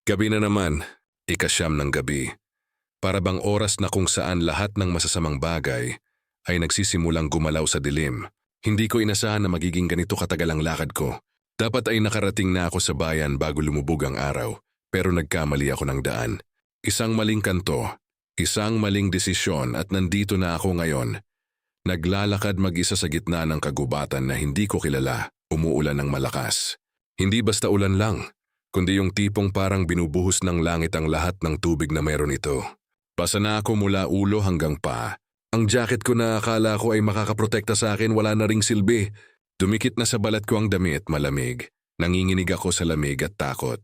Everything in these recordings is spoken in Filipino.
Gabi na naman, ika-9 ng gabi. Para bang oras na kung saan lahat ng masasamang bagay ay nagsisimulang gumalaw sa dilim. Hindi ko inasahan na magiging ganito katagal ang lakad ko. Dapat ay nakarating na ako sa bayan bago lumubog ang araw, pero nagkamali ako ng daan. Isang maling kanto, isang maling desisyon at nandito na ako ngayon. Naglalakad mag-isa sa gitna ng kagubatan na hindi ko kilala, umuulan ng malakas. Hindi basta ulan lang, kundi yung tipong parang binubuhos ng langit ang lahat ng tubig na meron ito. Basa na ako mula ulo hanggang paa. Ang jacket ko na akala ko ay makakaprotekta sa akin wala na ring silbi. Dumikit na sa balat ko ang damit, malamig. Nanginginig ako sa lamig at takot.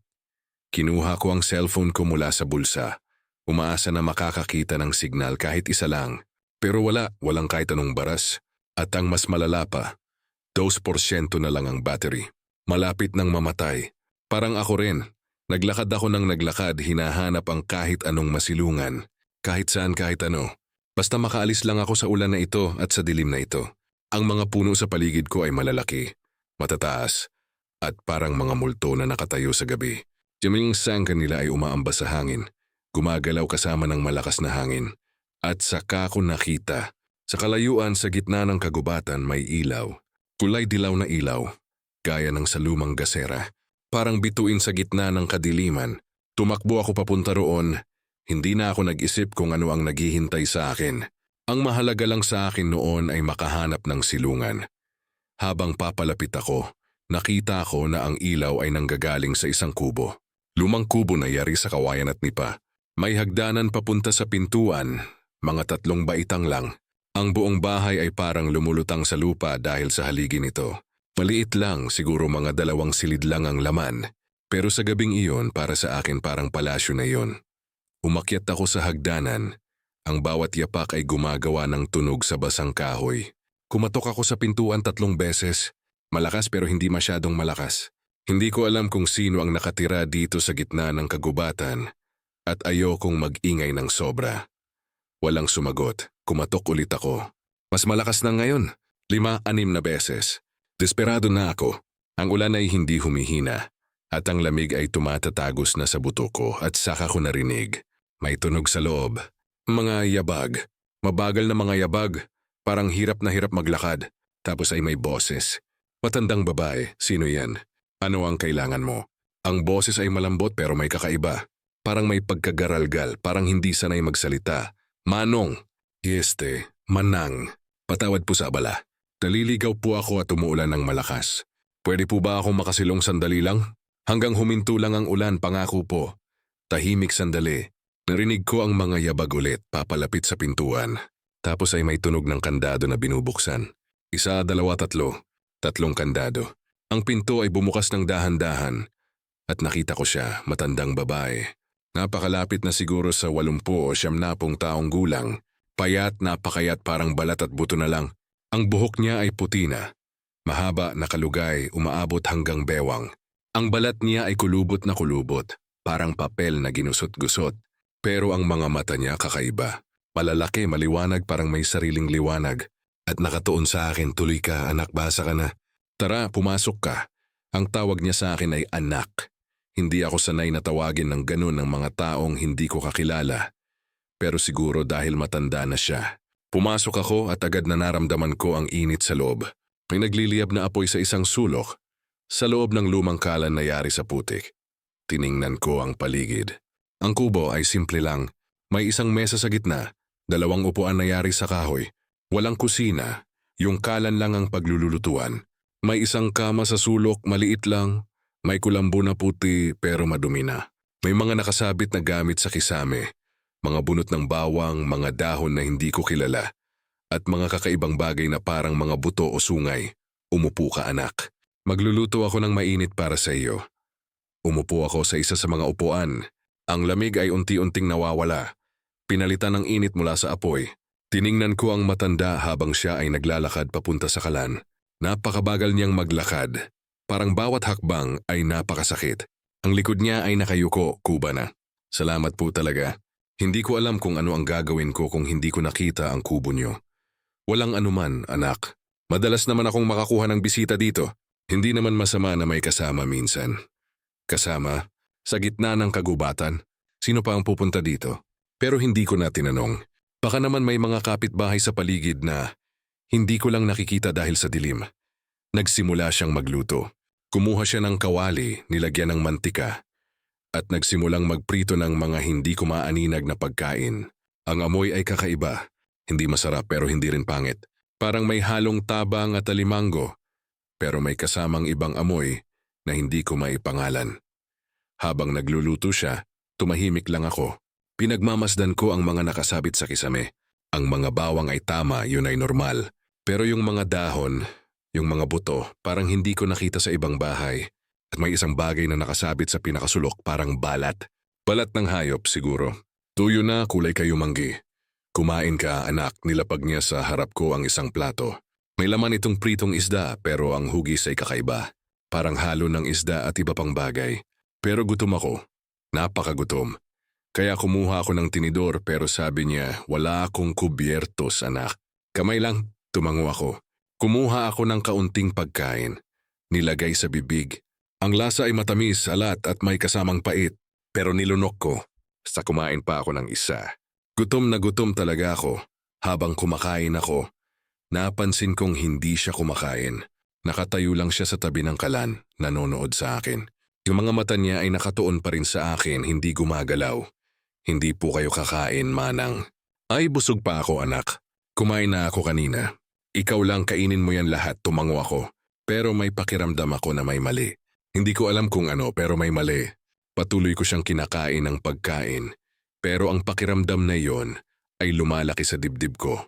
Kinuha ko ang cellphone ko mula sa bulsa. Umaasa na makakakita ng signal kahit isa lang. Pero walang kahit anong baras. At ang mas malala pa, 2% na lang ang battery. Malapit nang mamatay. Parang ako rin. Naglakad ako ng naglakad, hinahanap ang kahit anong masilungan. Kahit saan, kahit ano. Basta makaalis lang ako sa ulan na ito at sa dilim na ito. Ang mga puno sa paligid ko ay malalaki, matataas, at parang mga multo na nakatayo sa gabi. Yung sangka nila ay umaambas sa hangin, gumagalaw kasama ng malakas na hangin. At saka ko nakita, sa kalayuan sa gitna ng kagubatan may ilaw. Kulay dilaw na ilaw, gaya ng salumang gasera. Parang bituin sa gitna ng kadiliman. Tumakbo ako papunta roon. Hindi na ako nag-isip kung ano ang naghihintay sa akin. Ang mahalaga lang sa akin noon ay makahanap ng silungan. Habang papalapit ako, nakita ko na ang ilaw ay nanggagaling sa isang kubo. Lumang kubo na yari sa kawayan at nipa. May hagdanan papunta sa pintuan, mga 3 baitang lang. Ang buong bahay ay parang lumulutang sa lupa dahil sa haligi nito. Maliit lang, siguro mga 2 silid lang ang laman. Pero sa gabing iyon, para sa akin parang palasyo na iyon. Umakyat ako sa hagdanan. Ang bawat yapak ay gumagawa ng tunog sa basang kahoy. Kumatok ako sa pintuan 3 beses. Malakas pero hindi masyadong malakas. Hindi ko alam kung sino ang nakatira dito sa gitna ng kagubatan at ayokong mag-ingay ng sobra. Walang sumagot. Kumatok ulit ako. Mas malakas na ngayon. 5-6 na beses. Desperado na ako. Ang ulan ay hindi humihina at ang lamig ay tumatatagos na sa buto ko at saka ko narinig. May tunog sa loob. Mga yabag. Mabagal na mga yabag. Parang hirap na hirap maglakad. Tapos ay may boses. Matandang babae. Sino yan? Ano ang kailangan mo? Ang boses ay malambot pero may kakaiba. Parang may pagkagaralgal. Parang hindi sanay magsalita. Manong. Manang. Patawad po sa abala. Naliligaw po ako at umuulan ng malakas. Pwede po ba akong makasilong sandali lang? Hanggang huminto lang ang ulan, pangako po. Tahimik sandali. Narinig ko ang mga yabag ulit, papalapit sa pintuan. Tapos ay may tunog ng kandado na binubuksan. 1, 2, 3. 3 kandado. Ang pinto ay bumukas ng dahan-dahan. At nakita ko siya, matandang babae. Napakalapit na siguro sa 80 o 90 taong gulang. Payat, napakayat, parang balat at buto na lang. Ang buhok niya ay puti na. Mahaba, nakalugay, umaabot hanggang bewang. Ang balat niya ay kulubot na kulubot, parang papel na ginusot-gusot. Pero ang mga mata niya kakaiba. Malalaki, maliwanag, parang may sariling liwanag. At nakatuon sa akin, tuloy ka, anak, basa ka na. Tara, pumasok ka. Ang tawag niya sa akin ay anak. Hindi ako sanay na tawagin ng ganun ng mga taong hindi ko kakilala. Pero siguro dahil matanda na siya. Pumasok ako at agad na naramdaman ko ang init sa loob. May nagliliyab na apoy sa isang sulok. Sa loob ng lumang kalan na yari sa putik. Tiningnan ko ang paligid. Ang kubo ay simple lang. May isang mesa sa gitna, 2 upuan na yari sa kahoy. Walang kusina, yung kalan lang ang paglululutuan. May isang kama sa sulok, maliit lang. May kulambo na puti pero madumi na. May mga nakasabit na gamit sa kisame. Mga bunot ng bawang, mga dahon na hindi ko kilala. At mga kakaibang bagay na parang mga buto o sungay. Umupo ka, anak. Magluluto ako ng mainit para sa iyo. Umupo ako sa isa sa mga upuan. Ang lamig ay unti-unting nawawala. Pinalitan ng init mula sa apoy. Tiningnan ko ang matanda habang siya ay naglalakad papunta sa kalan. Napakabagal niyang maglakad. Parang bawat hakbang ay napakasakit. Ang likod niya ay nakayuko, kuba na. Salamat po talaga. Hindi ko alam kung ano ang gagawin ko kung hindi ko nakita ang kubo niyo. Walang anuman, anak. Madalas naman akong makakuha ng bisita dito. Hindi naman masama na may kasama minsan. Kasama? Sa gitna ng kagubatan, sino pa ang pupunta dito? Pero hindi ko na tinanong. Baka naman may mga kapitbahay sa paligid na hindi ko lang nakikita dahil sa dilim. Nagsimula siyang magluto. Kumuha siya ng kawali, nilagyan ng mantika, at nagsimulang magprito ng mga hindi ko maaninag na pagkain. Ang amoy ay kakaiba. Hindi masarap pero hindi rin pangit. Parang may halong tabang at alimango, pero may kasamang ibang amoy na hindi ko maipangalan. Habang nagluluto siya, tumahimik lang ako. Pinagmamasdan ko ang mga nakasabit sa kisame. Ang mga bawang ay tama, yun ay normal. Pero yung mga dahon, yung mga buto, parang hindi ko nakita sa ibang bahay. At may isang bagay na nakasabit sa pinakasulok, parang balat. Balat ng hayop siguro. Tuyo na, kulay kayo manggi. Kumain ka, anak, nilapag niya sa harap ko ang isang plato. May laman itong pritong isda pero ang hugis ay kakaiba. Parang halo ng isda at iba pang bagay. Pero gutom ako. Napakagutom. Kaya kumuha ako ng tinidor pero sabi niya, wala akong kubyertos, anak. Kamay lang, tumango ako. Kumuha ako ng kaunting pagkain. Nilagay sa bibig. Ang lasa ay matamis, alat at may kasamang pait. Pero nilunok ko. Sa kumain pa ako ng isa. Gutom na gutom talaga ako. Habang kumakain ako, napansin kong hindi siya kumakain. Nakatayo lang siya sa tabi ng kalan, nanonood sa akin. Yung mga mata niya ay nakatuon pa rin sa akin, hindi gumagalaw. Hindi po kayo kakain, manang. Ay, busog pa ako, anak. Kumain na ako kanina. Ikaw lang kainin mo yan lahat, tumango ako. Pero may pakiramdam ako na may mali. Hindi ko alam kung ano, pero may mali. Patuloy ko siyang kinakain ng pagkain. Pero ang pakiramdam na iyon ay lumalaki sa dibdib ko.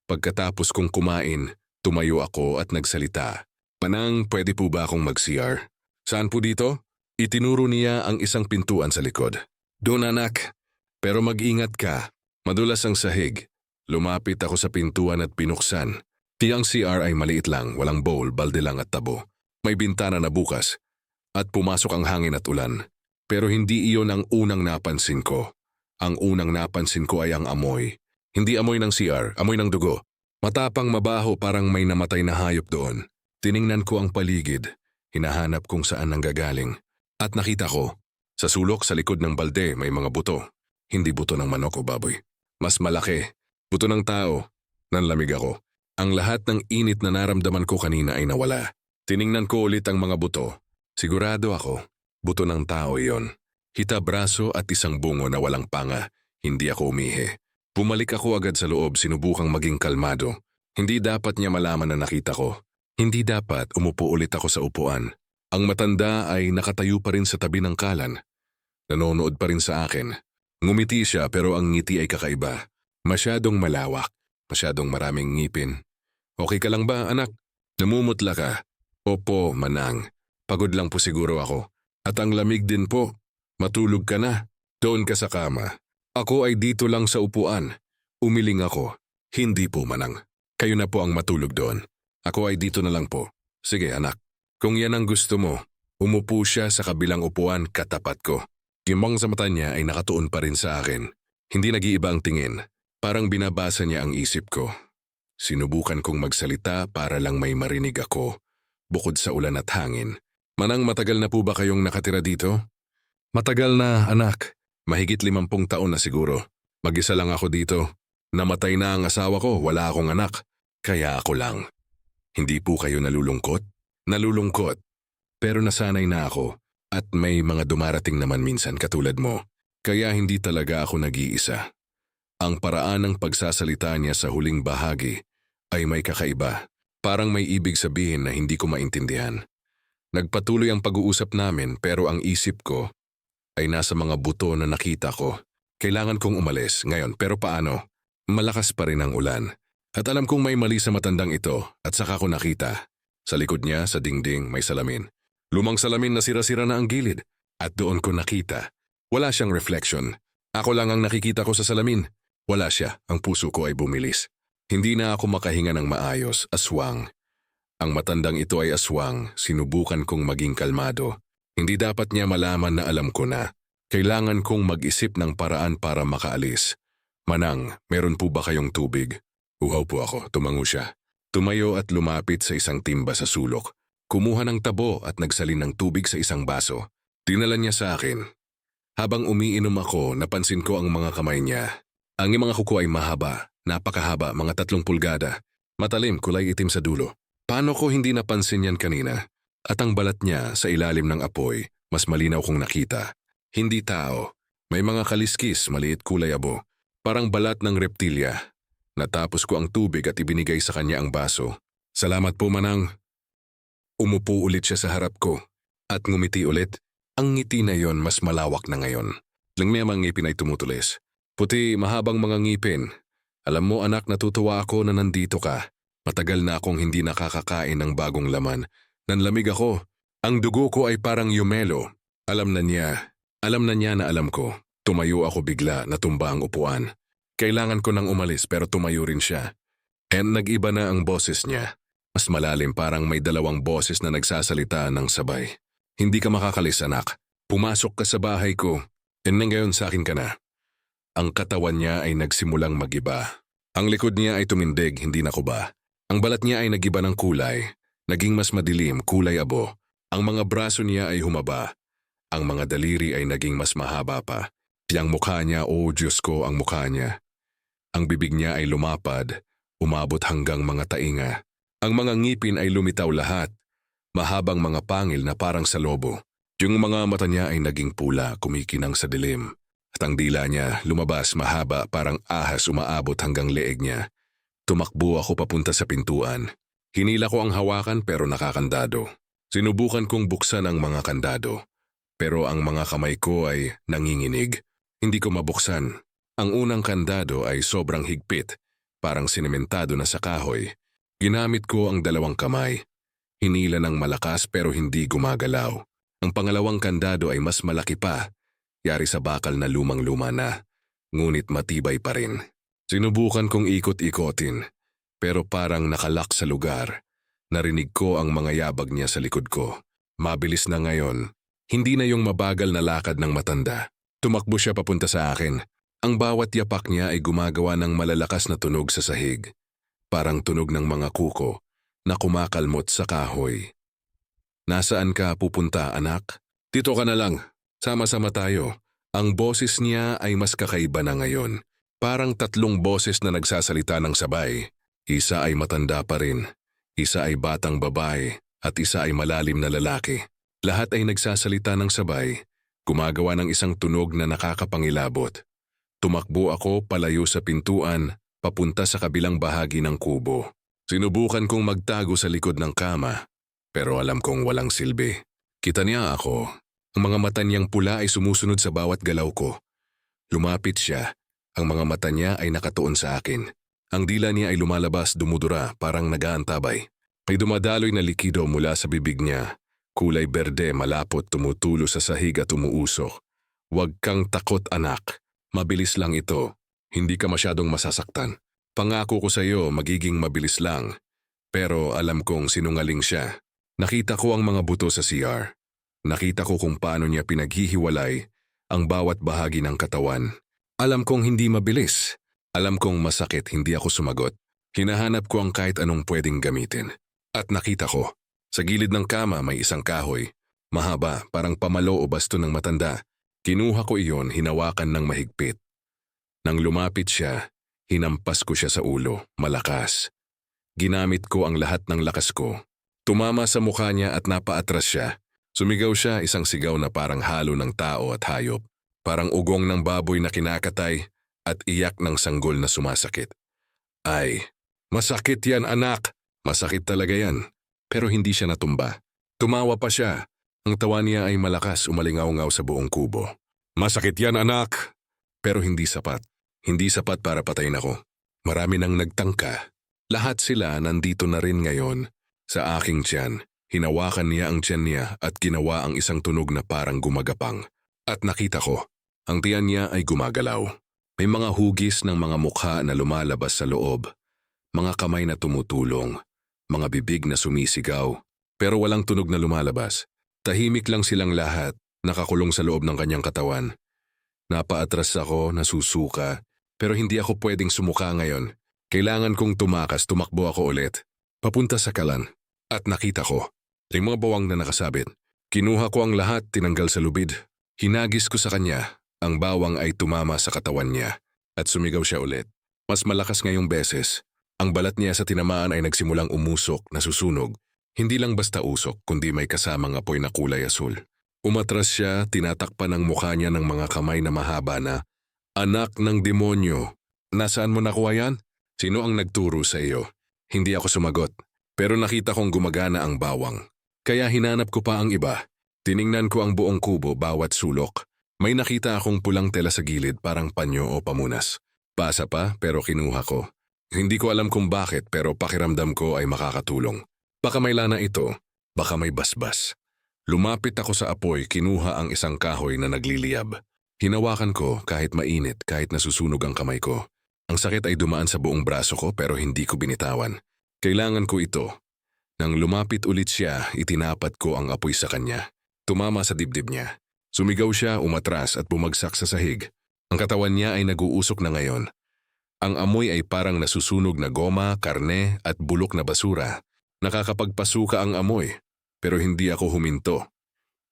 Pagkatapos kong kumain, tumayo ako at nagsalita. Manang, pwede po ba akong mag-CR? Saan po dito? Itinuro niya ang isang pintuan sa likod. Doon, anak. Pero mag-ingat ka. Madulas ang sahig. Lumapit ako sa pintuan at pinuksan. Tiyang CR ay maliit lang, walang bowl, balde lang at tabo. May bintana na bukas. At pumasok ang hangin at ulan. Pero hindi iyon ang unang napansin ko. Ang unang napansin ko ay ang amoy. Hindi amoy ng CR, amoy ng dugo. Matapang mabaho, parang may namatay na hayop doon. Tiningnan ko ang paligid. Hinahanap kung saan nanggagaling. At nakita ko, sa sulok sa likod ng balde may mga buto. Hindi buto ng manok o baboy. Mas malaki. Buto ng tao. Nanlamig ako. Ang lahat ng init na naramdaman ko kanina ay nawala. Tiningnan ko ulit ang mga buto. Sigurado ako, buto ng tao iyon. Hita, braso at isang bungo na walang panga. Hindi ako umihi. Bumalik ako agad sa loob, sinubukang maging kalmado. Hindi dapat niya malaman na nakita ko. Hindi dapat umupo ulit ako sa upuan. Ang matanda ay nakatayo pa rin sa tabi ng kalan. Nanonood pa rin sa akin. Ngumiti siya pero ang ngiti ay kakaiba. Masyadong malawak. Masyadong maraming ngipin. Okay ka lang ba, anak? Namumutla ka. Opo, manang. Pagod lang po siguro ako. At ang lamig din po. Matulog ka na. Doon ka sa kama. Ako ay dito lang sa upuan. Umiling ako. Hindi po, manang. Kayo na po ang matulog doon. Ako ay dito na lang po. Sige, anak. Kung yan ang gusto mo, umupo siya sa kabilang upuan katapat ko. Gimbang sa mata niya ay nakatuon pa rin sa akin. Hindi nag-iiba ang tingin. Parang binabasa niya ang isip ko. Sinubukan kong magsalita para lang may marinig ako, bukod sa ulan at hangin. Manang, matagal na po ba kayong nakatira dito? Matagal na, anak. Mahigit 50 taon na siguro. Mag-isa lang ako dito. Namatay na ang asawa ko, wala akong anak. Kaya ako lang. Hindi po kayo nalulungkot? Nalulungkot. Pero nasanay na ako at may mga dumarating naman minsan katulad mo. Kaya hindi talaga ako nag-iisa. Ang paraan ng pagsasalita niya sa huling bahagi ay may kakaiba. Parang may ibig sabihin na hindi ko maintindihan. Nagpatuloy ang pag-uusap namin pero ang isip ko ay nasa mga buto na nakita ko. Kailangan kong umalis ngayon pero paano? Malakas pa rin ang ulan. At alam kong may mali sa matandang ito at saka ko nakita. Sa likod niya, sa dingding, may salamin. Lumang salamin na sira-sira na ang gilid. At doon ko nakita. Wala siyang reflection. Ako lang ang nakikita ko sa salamin. Wala siya, ang puso ko ay bumilis. Hindi na ako makahinga ng maayos, aswang. Ang matandang ito ay aswang, sinubukan kong maging kalmado. Hindi dapat niya malaman na alam ko na. Kailangan kong mag-isip ng paraan para makaalis. Manang, meron po ba kayong tubig? Uhaw po ako, tumango siya. Tumayo at lumapit sa isang timba sa sulok. Kumuha ng tabo at nagsalin ng tubig sa isang baso. Dinala niya sa akin. Habang umiinom ako, napansin ko ang mga kamay niya. Ang mga kuko ay mahaba, napakahaba, mga 3 pulgada. Matalim, kulay itim sa dulo. Paano ko hindi napansin yan kanina? At ang balat niya sa ilalim ng apoy, mas malinaw kong nakita. Hindi tao. May mga kaliskis, maliit kulay abo. Parang balat ng reptilya. Natapos ko ang tubig at ibinigay sa kanya ang baso. Salamat po, Manang. Umupo ulit siya sa harap ko. At ngumiti ulit. Ang ngiti na yon mas malawak na ngayon. Lang may mga ngipin ay tumutulis. Puti, mahabang mga ngipin. Alam mo anak, natutuwa ako na nandito ka. Matagal na akong hindi nakakakain ng bagong laman. Nanlamig ako. Ang dugo ko ay parang yumelo. Alam na niya na alam ko. Tumayo ako bigla, natumba ang upuan. Kailangan ko nang umalis pero tumayo rin siya. And nag-iba na ang boses niya. Mas malalim, parang may 2 boses na nagsasalita ng sabay. Hindi ka makakalis anak. Pumasok ka sa bahay ko. And ngayon sa akin ka na. Ang katawan niya ay nagsimulang magiba. Ang likod niya ay tumindig, hindi na kuba. Ang balat niya ay nagiba ng kulay. Naging mas madilim, kulay abo. Ang mga braso niya ay humaba. Ang mga daliri ay naging mas mahaba pa. Ang mukha niya, oh Diyos ko, ang mukha niya. Ang bibig niya ay lumapad, umabot hanggang mga tainga. Ang mga ngipin ay lumitaw lahat. Mahabang mga pangil na parang sa lobo. Yung mga mata niya ay naging pula, kumikinang sa dilim. At ang dila niya lumabas mahaba, parang ahas umaabot hanggang leeg niya. Tumakbo ako papunta sa pintuan. Hinila ko ang hawakan pero nakakandado. Sinubukan kong buksan ang mga kandado. Pero ang mga kamay ko ay nanginginig. Hindi ko mabuksan. Ang unang kandado ay sobrang higpit, parang sinementado na sa kahoy. Ginamit ko ang 2 kamay. Hinila ng malakas pero hindi gumagalaw. Ang pangalawang kandado ay mas malaki pa. Yari sa bakal na lumang-luma na. Ngunit matibay pa rin. Sinubukan kong ikot-ikotin. Pero parang nakalak sa lugar. Narinig ko ang mga yabag niya sa likod ko. Mabilis na ngayon. Hindi na yung mabagal na lakad ng matanda. Tumakbo siya papunta sa akin. Ang bawat yapak niya ay gumagawa ng malalakas na tunog sa sahig. Parang tunog ng mga kuko na kumakalmot sa kahoy. Nasaan ka pupunta, anak? Dito ka na lang. Sama-sama tayo. Ang boses niya ay mas kakaiba na ngayon. Parang 3 boses na nagsasalita ng sabay. Isa ay matanda pa rin. Isa ay batang babae. At isa ay malalim na lalaki. Lahat ay nagsasalita ng sabay. Gumagawa ng isang tunog na nakakapangilabot. Tumakbo ako palayo sa pintuan, papunta sa kabilang bahagi ng kubo. Sinubukan kong magtago sa likod ng kama, pero alam kong walang silbi. Kita niya ako. Ang mga mata niyang pula ay sumusunod sa bawat galaw ko. Lumapit siya. Ang mga mata niya ay nakatuon sa akin. Ang dila niya ay lumalabas, dumudura, parang nag-aantabay. May dumadaloy na likido mula sa bibig niya. Kulay berde, malapot, tumutulo sa sahig at umuusok. Huwag kang takot anak. Mabilis lang ito. Hindi ka masyadong masasaktan. Pangako ko sa iyo magiging mabilis lang. Pero alam kong sinungaling siya. Nakita ko ang mga buto sa CR. Nakita ko kung paano niya pinaghihiwalay ang bawat bahagi ng katawan. Alam kong hindi mabilis. Alam kong masakit, hindi ako sumagot. Hinahanap ko ang kahit anong pwedeng gamitin. At nakita ko. Sa gilid ng kama may isang kahoy. Mahaba, parang pamalo o basto ng matanda. Kinuha ko iyon, hinawakan ng mahigpit. Nang lumapit siya, hinampas ko siya sa ulo, malakas. Ginamit ko ang lahat ng lakas ko. Tumama sa mukha niya at napaatras siya. Sumigaw siya, isang sigaw na parang halo ng tao at hayop. Parang ugong ng baboy na kinakatay at iyak ng sanggol na sumasakit. Ay, masakit yan anak. Masakit talaga yan. Pero hindi siya natumba. Tumawa pa siya. Ang tawa niya ay malakas, umalingaw-ngaw sa buong kubo. Masakit yan anak. Pero hindi sapat. Hindi sapat para patayin ako. Marami nang nagtangka. Lahat sila nandito na rin ngayon. Sa aking tiyan, hinawakan niya ang tiyan niya at ginawa ang isang tunog na parang gumagapang. At nakita ko, ang tiyan niya ay gumagalaw. May mga hugis ng mga mukha na lumalabas sa loob. Mga kamay na tumutulong. Mga bibig na sumisigaw. Pero walang tunog na lumalabas. Tahimik lang silang lahat, nakakulong sa loob ng kanyang katawan. Napaatras ako, nasusuka, pero hindi ako pwedeng sumuka ngayon. Kailangan kong tumakas, tumakbo ako ulit. Papunta sa kalan. At nakita ko, yung mga bawang na nakasabit. Kinuha ko ang lahat, tinanggal sa lubid. Hinagis ko sa kanya. Ang bawang ay tumama sa katawan niya at sumigaw siya ulit. Mas malakas ngayong beses. Ang balat niya sa tinamaan ay nagsimulang umusok, nasusunog. Hindi lang basta usok, kundi may kasamang apoy na kulay asul. Umatras siya, tinatakpan ang mukha niya ng mga kamay na mahaba na, "Anak ng demonyo, nasaan mo nakuha yan? Sino ang nagturo sa iyo?" Hindi ako sumagot, pero nakita kong gumagana ang bawang. Kaya hinanap ko pa ang iba. Tiningnan ko ang buong kubo, bawat sulok. May nakita akong pulang tela sa gilid, parang panyo o pamunas. Pasa pa, pero kinuha ko. Hindi ko alam kung bakit, pero pakiramdam ko ay makakatulong. Baka may lana ito, baka may basbas. Lumapit ako sa apoy, kinuha ang isang kahoy na nagliliyab. Hinawakan ko kahit mainit, kahit nasusunog ang kamay ko. Ang sakit ay dumaan sa buong braso ko pero hindi ko binitawan. Kailangan ko ito. Nang lumapit ulit siya, itinapat ko ang apoy sa kanya. Tumama sa dibdib niya. Sumigaw siya, umatras at bumagsak sa sahig. Ang katawan niya ay nag-uusok na ngayon. Ang amoy ay parang nasusunog na goma, karne at bulok na basura. Nakakapagpasuka ang amoy, pero hindi ako huminto.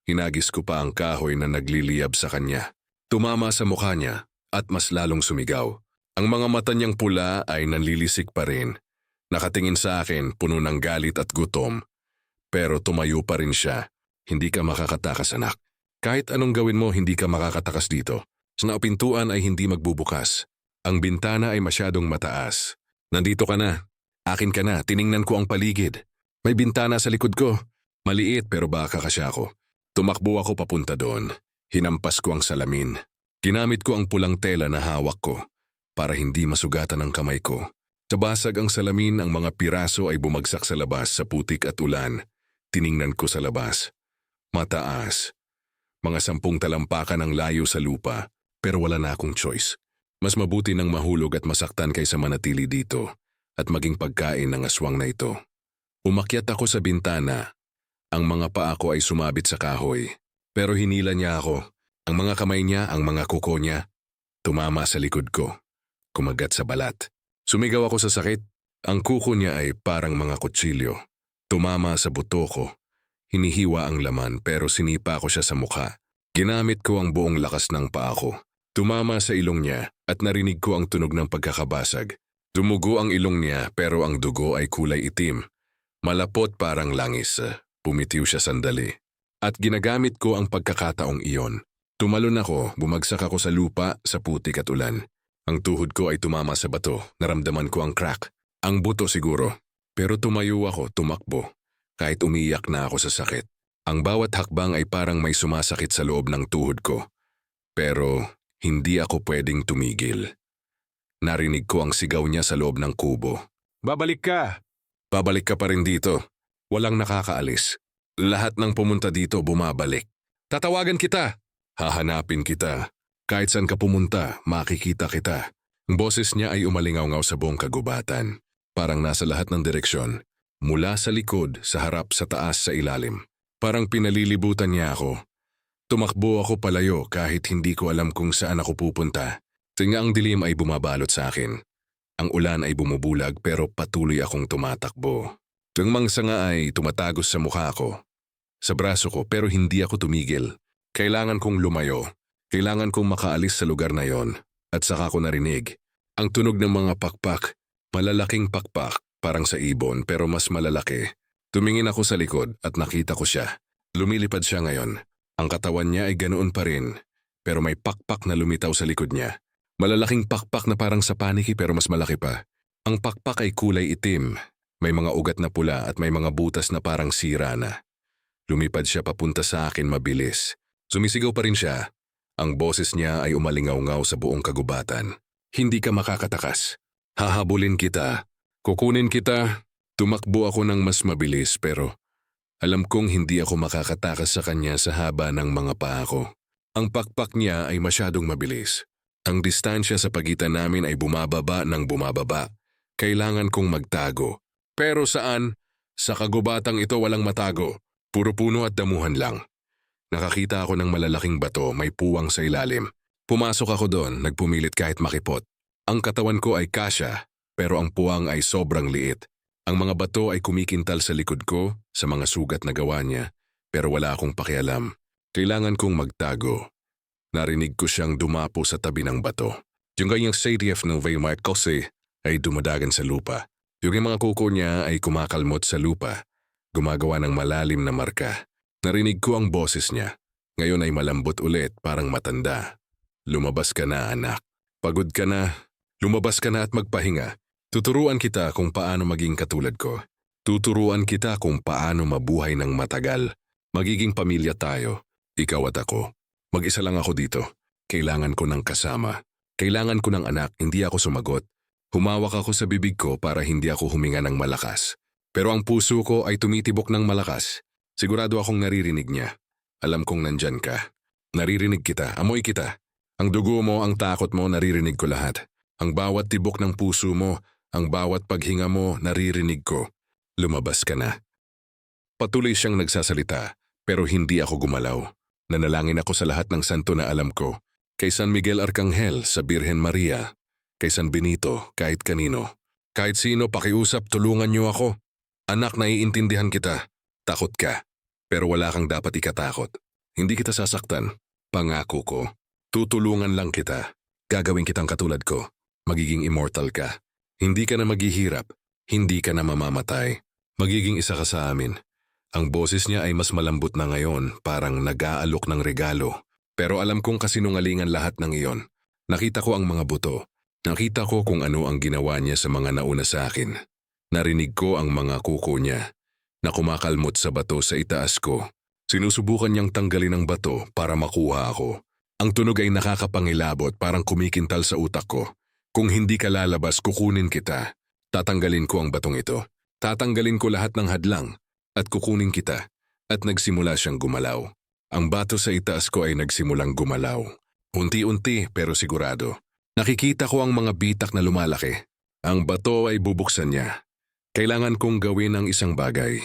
Hinagis ko pa ang kahoy na nagliliyab sa kanya. Tumama sa mukha niya at mas lalong sumigaw. Ang mga mata niyang pula ay nanlilisik pa rin. Nakatingin sa akin, puno ng galit at gutom. Pero tumayo pa rin siya. Hindi ka makakatakas, anak. Kahit anong gawin mo, hindi ka makakatakas dito. Sa pintuan ay hindi magbubukas. Ang bintana ay masyadong mataas. Nandito ka na. Akin ka na. Tiningnan ko ang paligid. May bintana sa likod ko. Maliit pero baka kasya ako. Tumakbo ako papunta doon. Hinampas ko ang salamin. Ginamit ko ang pulang tela na hawak ko para hindi masugatan ang kamay ko. Sa basag ang salamin, ang mga piraso ay bumagsak sa labas sa putik at ulan. Tiningnan ko sa labas. Mataas. Mga 10 talampakan ang layo sa lupa, pero wala na akong choice. Mas mabuti nang mahulog at masaktan kaysa manatili dito at maging pagkain ng aswang na ito. Umakyat ako sa bintana. Ang mga paa ko ay sumabit sa kahoy, pero hinila niya ako. Ang mga kamay niya, ang mga kuko niya, tumama sa likod ko. Kumagat sa balat. Sumigaw ako sa sakit. Ang kuko niya ay parang mga kutsilyo. Tumama sa buto ko. Hinihiwa ang laman pero sinipa ko siya sa mukha. Ginamit ko ang buong lakas ng paa ko. Tumama sa ilong niya at narinig ko ang tunog ng pagkakabasag. Dumugo ang ilong niya pero ang dugo ay kulay itim. Malapot parang langis. Pumitiw siya sandali. At ginagamit ko ang pagkakataong iyon. Tumalon ako, bumagsak ako sa lupa, sa putik at ulan. Ang tuhod ko ay tumama sa bato, naramdaman ko ang crack. Ang buto siguro. Pero tumayo ako, tumakbo. Kahit umiyak na ako sa sakit. Ang bawat hakbang ay parang may sumasakit sa loob ng tuhod ko. Pero hindi ako pwedeng tumigil. Narinig ko ang sigaw niya sa loob ng kubo. "Babalik ka!" "Babalik ka pa rin dito." Walang nakakaalis. Lahat ng pumunta dito bumabalik. "Tatawagan kita!" "Hahanapin kita. Kahit saan ka pumunta, makikita kita." Ang boses niya ay umalingaw-ngaw sa buong kagubatan. Parang nasa lahat ng direksyon. Mula sa likod, sa harap, sa taas, sa ilalim. Parang pinalilibutan niya ako. Tumakbo ako palayo kahit hindi ko alam kung saan ako pupunta. Tinga ang dilim ay bumabalot sa akin. Ang ulan ay bumubulag pero patuloy akong tumatakbo. Tungmang sanga ay tumatagos sa mukha ko. Sa braso ko pero hindi ako tumigil. Kailangan kong lumayo. Kailangan kong makaalis sa lugar na yon. At saka ko narinig ang tunog ng mga pakpak. Malalaking pakpak, parang sa ibon pero mas malalaki. Tumingin ako sa likod at nakita ko siya. Lumilipad siya ngayon. Ang katawan niya ay ganoon pa rin. Pero may pakpak na lumitaw sa likod niya. Malalaking pakpak na parang sa paniki pero mas malaki pa. Ang pakpak ay kulay itim. May mga ugat na pula at may mga butas na parang sira na. Lumipad siya papunta sa akin mabilis. Sumisigaw pa rin siya. Ang boses niya ay umalingaw-ngaw sa buong kagubatan. "Hindi ka makakatakas. Hahabulin kita. Kukunin kita." Tumakbo ako ng mas mabilis pero alam kong hindi ako makakatakas sa kanya sa haba ng mga paa ko. Ang pakpak niya ay masyadong mabilis. Ang distansya sa pagitan namin ay bumababa ng bumababa. Kailangan kong magtago. Pero saan? Sa kagubatang ito walang matago. Puro puno at damuhan lang. Nakakita ako ng malalaking bato, may puwang sa ilalim. Pumasok ako doon, nagpumilit kahit makipot. Ang katawan ko ay kasya, pero ang puwang ay sobrang liit. Ang mga bato ay kumikintal sa likod ko, sa mga sugat na gawa niya, pero wala akong pakialam. Kailangan kong magtago. Narinig ko siyang dumapo sa tabi ng bato. Yung kanyang CDF ng Weimar kasi ay dumadagan sa lupa. Yung mga kuko niya ay kumakalmot sa lupa, gumagawa ng malalim na marka. Narinig ko ang boses niya. Ngayon ay malambot ulit, parang matanda. Lumabas ka na, anak. Pagod ka na. Lumabas ka na at magpahinga. Tuturuan kita kung paano maging katulad ko. Tuturuan kita kung paano mabuhay ng matagal. Magiging pamilya tayo. Ikaw at ako. Mag-isa lang ako dito. Kailangan ko ng kasama. Kailangan ko ng anak, hindi ako sumagot. Humawak ako sa bibig ko para hindi ako huminga ng malakas. Pero ang puso ko ay tumitibok ng malakas. Sigurado akong naririnig niya. Alam kong nandyan ka. Naririnig kita, amoy kita. Ang dugo mo, ang takot mo, naririnig ko lahat. Ang bawat tibok ng puso mo, ang bawat paghinga mo, naririnig ko. Lumabas ka na. Patuloy siyang nagsasalita, pero hindi ako gumalaw. Nanalangin ako sa lahat ng santo na alam ko. Kay San Miguel Arcangel, sa Birhen Maria, kay San Benito, kahit kanino. Kahit sino, pakiusap, tulungan niyo ako. Anak, naiintindihan kita. Takot ka. Pero wala kang dapat ikatakot. Hindi kita sasaktan. Pangako ko. Tutulungan lang kita. Gagawin kitang katulad ko. Magiging immortal ka. Hindi ka na maghihirap. Hindi ka na mamamatay. Magiging isa ka sa amin. Ang boses niya ay mas malambot na ngayon, parang nag-aalok ng regalo. Pero alam kong kasinungalingan lahat ng iyon. Nakita ko ang mga buto. Nakita ko kung ano ang ginawa niya sa mga nauna sa akin. Narinig ko ang mga kuko niya na kumakalmot sa bato sa itaas ko. Sinusubukan niyang tanggalin ang bato para makuha ako. Ang tunog ay nakakapangilabot, parang kumikintal sa utak ko. Kung hindi ka lalabas, kukunin kita. Tatanggalin ko ang batong ito. Tatanggalin ko lahat ng hadlang. At kukunin kita. At nagsimula siyang gumalaw. Ang bato sa itaas ko ay nagsimulang gumalaw. Unti-unti pero sigurado. Nakikita ko ang mga bitak na lumalaki. Ang bato ay bubuksan niya. Kailangan kong gawin ang isang bagay.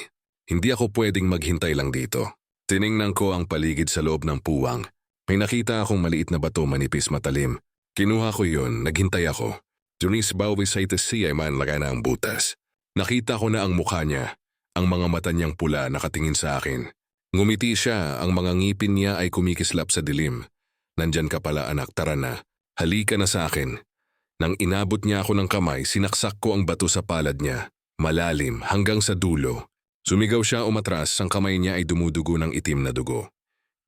Hindi ako pwedeng maghintay lang dito. Tiningnan ko ang paligid sa loob ng puwang. May nakita akong maliit na bato manipis matalim. Kinuha ko yon, naghintay ako. Dunis bawi sa itasi ay manlagay na ang butas. Nakita ko na ang mukha niya. Ang mga mata niyang pula nakatingin sa akin. Ngumiti siya, ang mga ngipin niya ay kumikislap sa dilim. Nandyan ka pala anak, tara na. Halika na sa akin. Nang inabot niya ako ng kamay, sinaksak ko ang bato sa palad niya. Malalim, hanggang sa dulo. Sumigaw siya umatras, ang kamay niya ay dumudugo ng itim na dugo.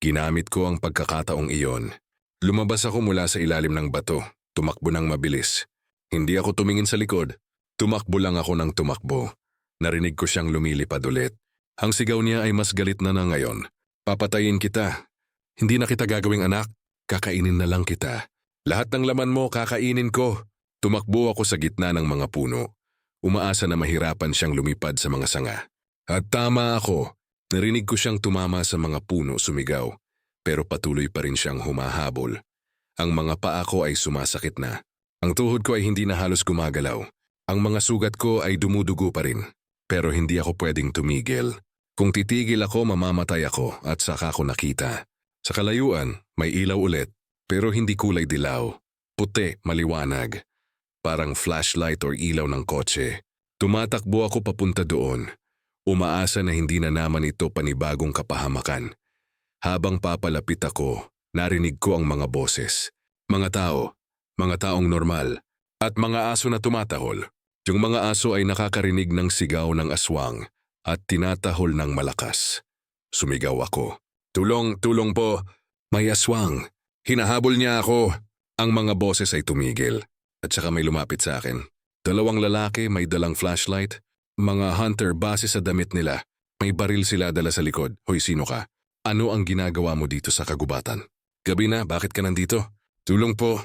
Ginamit ko ang pagkakataong iyon. Lumabas ako mula sa ilalim ng bato. Tumakbo ng mabilis. Hindi ako tumingin sa likod. Tumakbo lang ako ng tumakbo. Narinig ko siyang lumilipad ulit. Ang sigaw niya ay mas galit na ngayon. Papatayin kita. Hindi na kita gagawing anak. Kakainin na lang kita. Lahat ng laman mo kakainin ko. Tumakbo ako sa gitna ng mga puno. Umaasa na mahirapan siyang lumipad sa mga sanga. At tama ako. Narinig ko siyang tumama sa mga puno, sumigaw. Pero patuloy pa rin siyang humahabol. Ang mga paa ko ay sumasakit na. Ang tuhod ko ay hindi na halos gumagalaw. Ang mga sugat ko ay dumudugo pa rin. Pero hindi ako pwedeng tumigil. Kung titigil ako, mamamatay ako at saka ko nakita. Sa kalayuan, may ilaw ulit, pero hindi kulay dilaw. Puti, maliwanag. Parang flashlight or ilaw ng kotse. Tumatakbo ako papunta doon. Umaasa na hindi na naman ito panibagong kapahamakan. Habang papalapit ako, narinig ko ang mga boses. Mga taong normal, at mga aso na tumatahol. Yung mga aso ay nakakarinig ng sigaw ng aswang at tinatahol ng malakas. Sumigaw ako. Tulong po. May aswang. Hinahabol niya ako. Ang mga boses ay tumigil. At saka may lumapit sa akin. 2 lalaki may dalang flashlight. Mga hunter base sa damit nila. May baril sila dala sa likod. Hoy, sino ka? Ano ang ginagawa mo dito sa kagubatan? Gabi na, bakit ka nandito? Tulong po.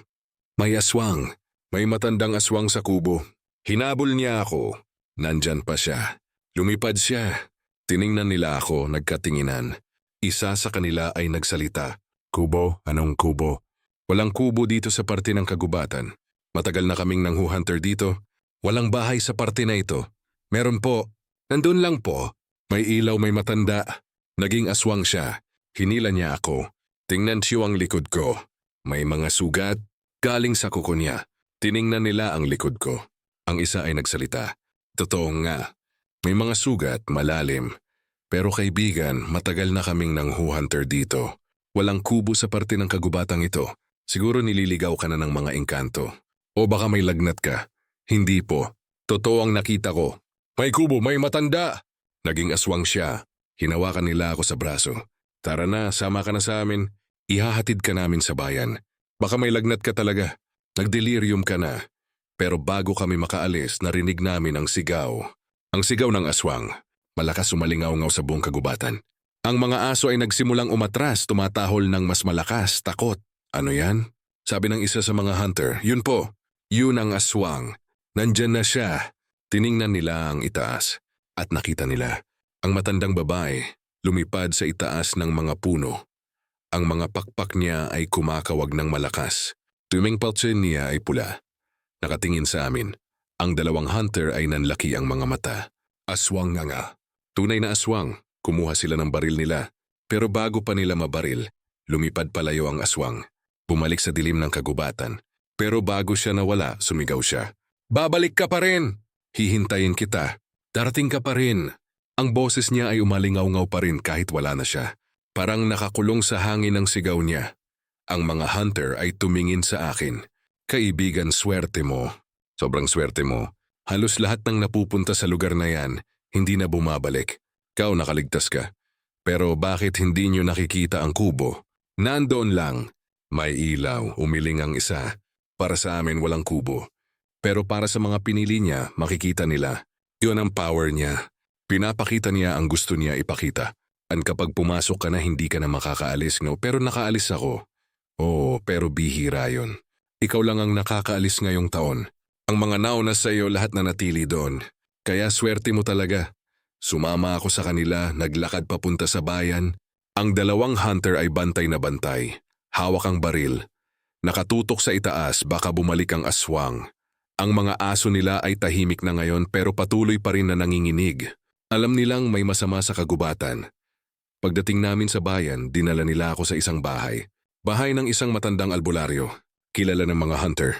May aswang. May matandang aswang sa kubo. Hinabol niya ako. Nandyan pa siya. Lumipad siya. Tiningnan nila ako, nagkatinginan. Isa sa kanila ay nagsalita. Kubo? Anong kubo? Walang kubo dito sa parte ng kagubatan. Matagal na kaming nanghuhunter dito. Walang bahay sa parte na ito. Meron po. Nandun lang po. May ilaw, may matanda. Naging aswang siya. Hinila niya ako. Tingnan siyo ang likod ko. May mga sugat. Galing sa kuko niya. Tiningnan nila ang likod ko. Ang isa ay nagsalita. Totoo nga. May mga sugat, malalim. Pero kaibigan, matagal na kaming nanghuhunter dito. Walang kubo sa parte ng kagubatang ito. Siguro nililigaw ka na ng mga engkanto. O baka may lagnat ka. Hindi po. Totoo ang nakita ko. May kubo, may matanda! Naging aswang siya. Hinawakan nila ako sa braso. Tara na, sama ka na sa amin. Ihahatid ka namin sa bayan. Baka may lagnat ka talaga. Nagdelirium ka na. Pero bago kami makaalis, narinig namin ang sigaw. Ang sigaw ng aswang. Malakas umalingaw-ngaw sa buong kagubatan. Ang mga aso ay nagsimulang umatras, tumatahol ng mas malakas, takot. Ano yan? Sabi ng isa sa mga hunter, yun po. Yun ang aswang. Nandyan na siya. Tiningnan nila ang itaas. At nakita nila. Ang matandang babae, lumipad sa itaas ng mga puno. Ang mga pakpak niya ay kumakawag ng malakas. Tuming paltsin niya ay pula. Nakatingin sa amin. Ang dalawang hunter ay nanlaki ang mga mata. Aswang nga. Tunay na aswang. Kumuha sila ng baril nila. Pero bago pa nila mabaril, lumipad palayo ang aswang. Bumalik sa dilim ng kagubatan. Pero bago siya nawala, sumigaw siya. Babalik ka pa rin! Hihintayin kita. Darating ka pa rin. Ang boses niya ay umalingaw-ngaw pa rin kahit wala na siya. Parang nakakulong sa hangin ang sigaw niya. Ang mga hunter ay tumingin sa akin. Kaibigan, swerte mo. Sobrang swerte mo. Halos lahat ng napupunta sa lugar na yan, hindi na bumabalik. Ikaw nakaligtas ka. Pero bakit hindi nyo nakikita ang kubo? Nandoon lang. May ilaw, umiling ang isa. Para sa amin walang kubo. Pero para sa mga pinili niya, makikita nila. Yun ang power niya. Pinapakita niya ang gusto niya ipakita. At kapag pumasok ka na hindi ka na makakaalis, no? Pero nakaalis ako. Oo, pero bihira yun. Ikaw lang ang nakakaalis ngayong taon. Ang mga nauna sa iyo lahat na natili doon. Kaya swerte mo talaga. Sumama ako sa kanila, naglakad papunta sa bayan. Ang dalawang hunter ay bantay na bantay. Hawak ang baril. Nakatutok sa itaas, baka bumalik ang aswang. Ang mga aso nila ay tahimik na ngayon pero patuloy pa rin na nanginginig. Alam nilang may masama sa kagubatan. Pagdating namin sa bayan, dinala nila ako sa isang bahay. Bahay ng isang matandang albularyo. Kilala ng mga hunter.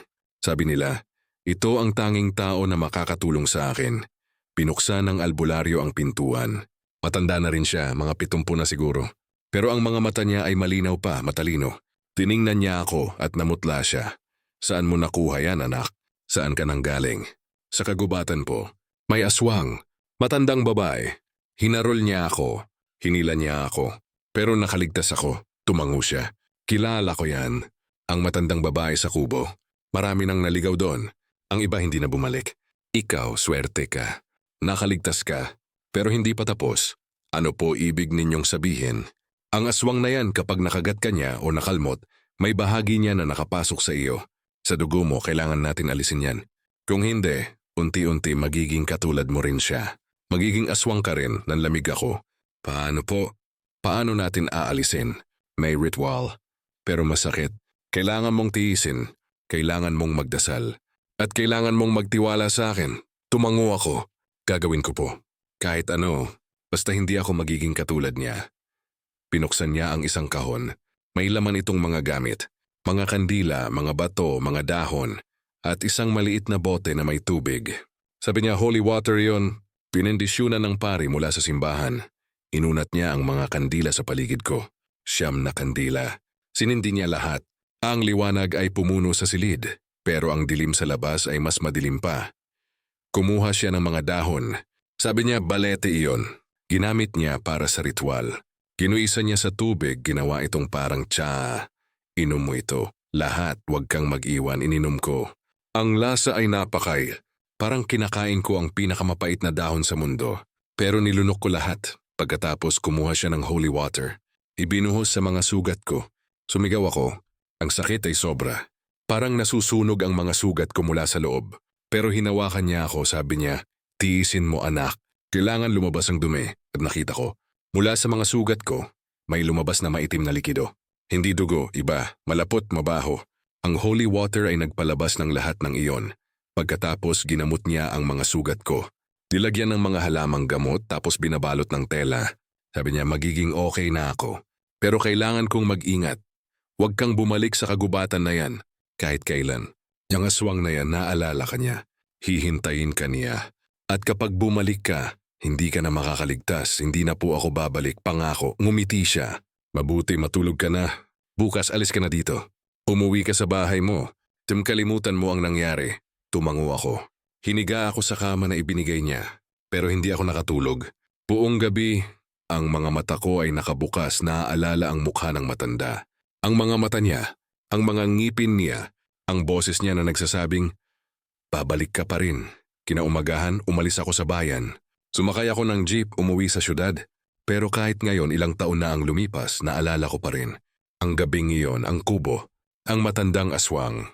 Sabi nila, ito ang tanging tao na makakatulong sa akin. Pinuksan ng albularyo ang pintuan. Matanda na rin siya, mga 70 na siguro. Pero ang mga mata niya ay malinaw pa, matalino. Tiningnan niya ako at namutla siya. Saan mo nakuha yan, anak? Saan ka nang galing? Sa kagubatan po. May aswang. Matandang babae. Hinarol niya ako. Hinila niya ako. Pero nakaligtas ako. Tumango siya. Kilala ko yan. Ang matandang babae sa kubo. Marami nang naligaw doon. Ang iba hindi na bumalik. Ikaw, swerte ka. Nakaligtas ka. Pero hindi pa tapos. Ano po ibig ninyong sabihin? Ang aswang na yan kapag nakagat ka niya o nakalmot, may bahagi niya na nakapasok sa iyo. Sa dugo mo, kailangan natin alisin yan. Kung hindi, unti-unti magiging katulad mo rin siya. Magiging aswang ka rin, nanlamig ako. Paano po? Paano natin aalisin? May ritual. Pero masakit. Kailangan mong tiisin. Kailangan mong magdasal. At kailangan mong magtiwala sa akin. Tumango ako. Gagawin ko po. Kahit ano, basta hindi ako magiging katulad niya. Pinuksan niya ang isang kahon. May laman itong mga gamit. Mga kandila, mga bato, mga dahon. At isang maliit na bote na may tubig. Sabi niya, holy water yon. Pinendisyunan ng pari mula sa simbahan. Inunat niya ang mga kandila sa paligid ko. 9 na kandila. Sinindi niya lahat. Ang liwanag ay pumuno sa silid. Pero ang dilim sa labas ay mas madilim pa. Kumuha siya ng mga dahon. Sabi niya, balete iyon. Ginamit niya para sa ritual. Ginuisa niya sa tubig, ginawa itong parang tsa. Inom mo ito. Lahat, huwag kang mag-iwan, ininom ko. Ang lasa ay napakay. Parang kinakain ko ang pinakamapait na dahon sa mundo. Pero nilunok ko lahat. Pagkatapos kumuha siya ng holy water. Ibinuhos sa mga sugat ko. Sumigaw ako. Ang sakit ay sobra. Parang nasusunog ang mga sugat ko mula sa loob. Pero hinawakan niya ako, sabi niya, tiisin mo anak. Kailangan lumabas ang dumi. At nakita ko. Mula sa mga sugat ko, may lumabas na maitim na likido. Hindi dugo, iba, malapot, mabaho. Ang holy water ay nagpalabas ng lahat ng iyon. Pagkatapos ginamot niya ang mga sugat ko. Nilagyan ng mga halamang gamot tapos binabalot ng tela. Sabi niya magiging okay na ako. Pero kailangan kong mag-ingat. Huwag kang bumalik sa kagubatan na yan. Kahit kailan. Yang aswang na yan naalala ka niya. Hihintayin ka niya. At kapag bumalik ka, Hindi ka na makakaligtas, hindi na po ako babalik, pangako. Ngumiti siya. Mabuti matulog ka na. Bukas alis ka na dito. Umuwi ka sa bahay mo. Kalimutan mo ang nangyari. Tumango ako. Hiniga ako sa kama na ibinigay niya. Pero hindi ako nakatulog. Buong gabi, ang mga mata ko ay nakabukas, naaalala ang mukha ng matanda. Ang mga mata niya, ang mga ngipin niya, ang boses niya na nagsasabing, "Babalik ka pa rin." Kinaumagahan, umalis ako sa bayan. Sumakay ako ng jeep, umuwi sa syudad. Pero kahit ngayon ilang taon na ang lumipas, naalala ko pa rin. Ang gabing iyon, ang kubo, ang matandang aswang.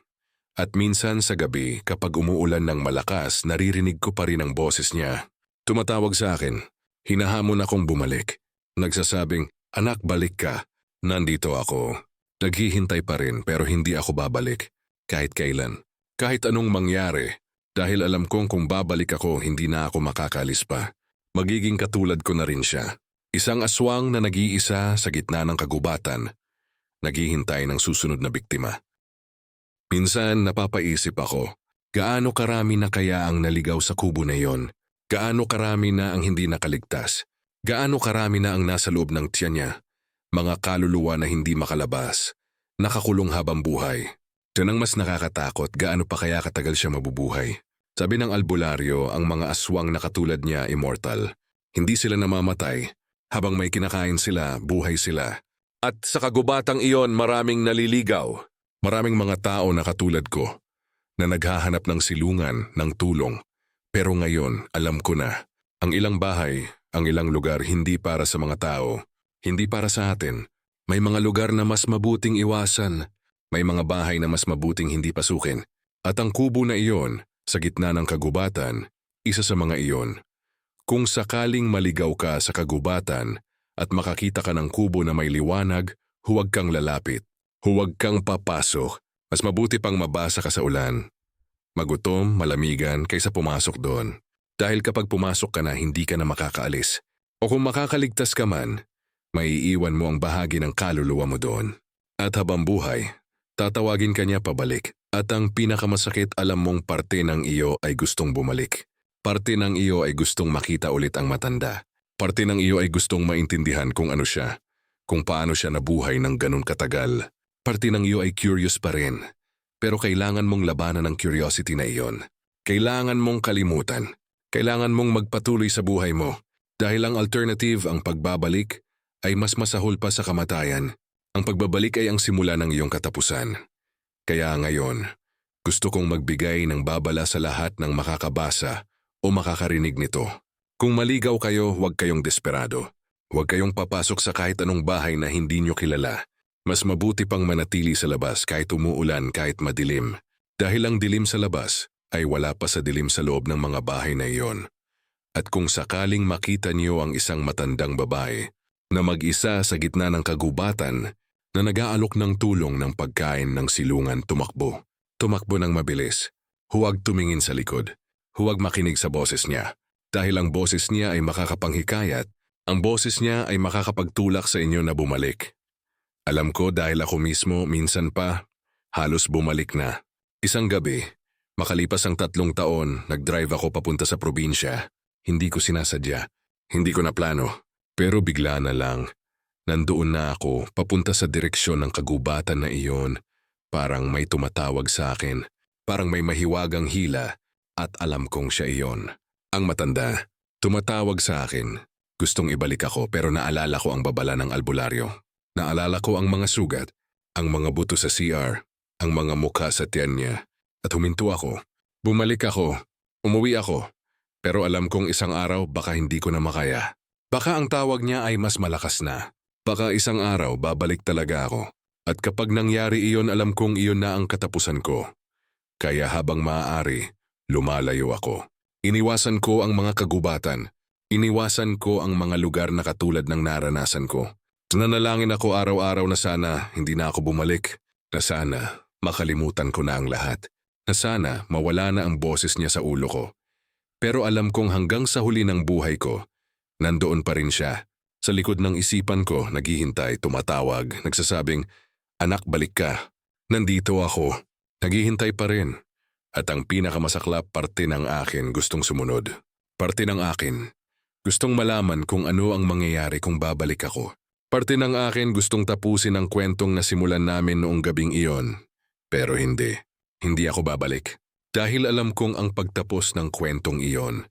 At minsan sa gabi, kapag umuulan ng malakas, naririnig ko pa rin ang boses niya. Tumatawag sa akin. Hinahamon akong bumalik. Nagsasabing, "Anak, balik ka." Nandito ako. Naghihintay pa rin pero hindi ako babalik. Kahit kailan. Kahit anong mangyari. Dahil alam kong kung babalik ako, hindi na ako makakalis pa. Magiging katulad ko na rin siya. Isang aswang na nag-iisa sa gitna ng kagubatan. Naghihintay ng susunod na biktima. Minsan napapaisip ako, gaano karami na kaya ang naligaw sa kubo na iyon? Gaano karami na ang hindi nakaligtas? Gaano karami na ang nasa loob ng tiyan niya? Mga kaluluwa na hindi makalabas, nakakulong habang buhay. Diyan ang mas nakakatakot, gaano pa kaya katagal siya mabubuhay. Sabi ng albularyo, ang mga aswang na katulad niya immortal. Hindi sila namamatay. Habang may kinakain sila, buhay sila. At sa kagubatang iyon, maraming naliligaw. Maraming mga tao na katulad ko, na naghahanap ng silungan, ng tulong. Pero ngayon, alam ko na, ang ilang bahay, ang ilang lugar hindi para sa mga tao, hindi para sa atin. May mga lugar na mas mabuting iwasan, may mga bahay na mas mabuting hindi pasukin. At ang kubo na iyon, sa gitna ng kagubatan, isa sa mga iyon. Kung sakaling maligaw ka sa kagubatan at makakita ka ng kubo na may liwanag, huwag kang lalapit. Huwag kang papasok. Mas mabuti pang mabasa ka sa ulan. Magutom, malamigan, kaysa pumasok doon. Dahil kapag pumasok ka na, hindi ka na makakaalis. O kung makakaligtas ka man, maiiwan mo ang bahagi ng kaluluwa mo doon. At habang buhay, tatawagin ka niya pabalik. At ang pinakamasakit, alam mong parte ng iyo ay gustong bumalik. Parte ng iyo ay gustong makita ulit ang matanda. Parte ng iyo ay gustong maintindihan kung ano siya, kung paano siya nabuhay ng ganun katagal. Parte ng iyo ay curious pa rin. Pero kailangan mong labanan ang curiosity na iyon. Kailangan mong kalimutan. Kailangan mong magpatuloy sa buhay mo. Dahil ang alternative, ang pagbabalik, ay mas masahol pa sa kamatayan. Ang pagbabalik ay ang simula ng iyong katapusan. Kaya ngayon, gusto kong magbigay ng babala sa lahat ng makakabasa o makakarinig nito. Kung maligaw kayo, huwag kayong desperado. Huwag kayong papasok sa kahit anong bahay na hindi nyo kilala. Mas mabuti pang manatili sa labas kahit umuulan, kahit madilim. Dahil ang dilim sa labas ay wala pa sa dilim sa loob ng mga bahay na iyon. At kung sakaling makita niyo ang isang matandang babae na mag-isa sa gitna ng kagubatan na nag-aalok ng tulong ng pagkain ng silungan, tumakbo. Tumakbo ng mabilis. Huwag tumingin sa likod. Huwag makinig sa boses niya. Dahil ang boses niya ay makakapanghikayat, ang boses niya ay makakapagtulak sa inyo na bumalik. Alam ko dahil ako mismo minsan pa, halos bumalik na. Isang gabi, makalipas ang 3 taon, nag-drive ako papunta sa probinsya. Hindi ko sinasadya, hindi ko na plano. Pero bigla na lang, nandoon na ako papunta sa direksyon ng kagubatan na iyon. Parang may tumatawag sa akin, parang may mahiwagang hila at alam kong siya iyon. Ang matanda, tumatawag sa akin. Gustong ibalik ako pero naalala ko ang babala ng albularyo. Naalala ko ang mga sugat, ang mga buto sa CR, ang mga mukha sa tiyan niya. At huminto ako. Bumalik ako. Umuwi ako. Pero alam kong isang araw baka hindi ko na makaya. Baka ang tawag niya ay mas malakas na. Baka isang araw babalik talaga ako. At kapag nangyari iyon, alam kong iyon na ang katapusan ko. Kaya habang maaari, lumalayo ako. Iniwasan ko ang mga kagubatan. Iniwasan ko ang mga lugar na katulad ng naranasan ko. Nanalangin ako araw-araw na sana hindi na ako bumalik. Na sana makalimutan ko na ang lahat. Na sana mawala na ang boses niya sa ulo ko. Pero alam kong hanggang sa huli ng buhay ko, nandoon pa rin siya. Sa likod ng isipan ko, naghihintay, tumatawag, nagsasabing, "Anak, balik ka. Nandito ako." Naghihintay pa rin. At ang pinakamasaklap, parte ng akin gustong sumunod. Parte ng akin Gustong malaman kung ano ang mangyayari kung babalik ako. Parte ng akin gustong tapusin ang kwentong nasimulan namin noong gabing iyon. Pero hindi. Hindi ako babalik. Dahil alam kong ang pagtapos ng kwentong iyon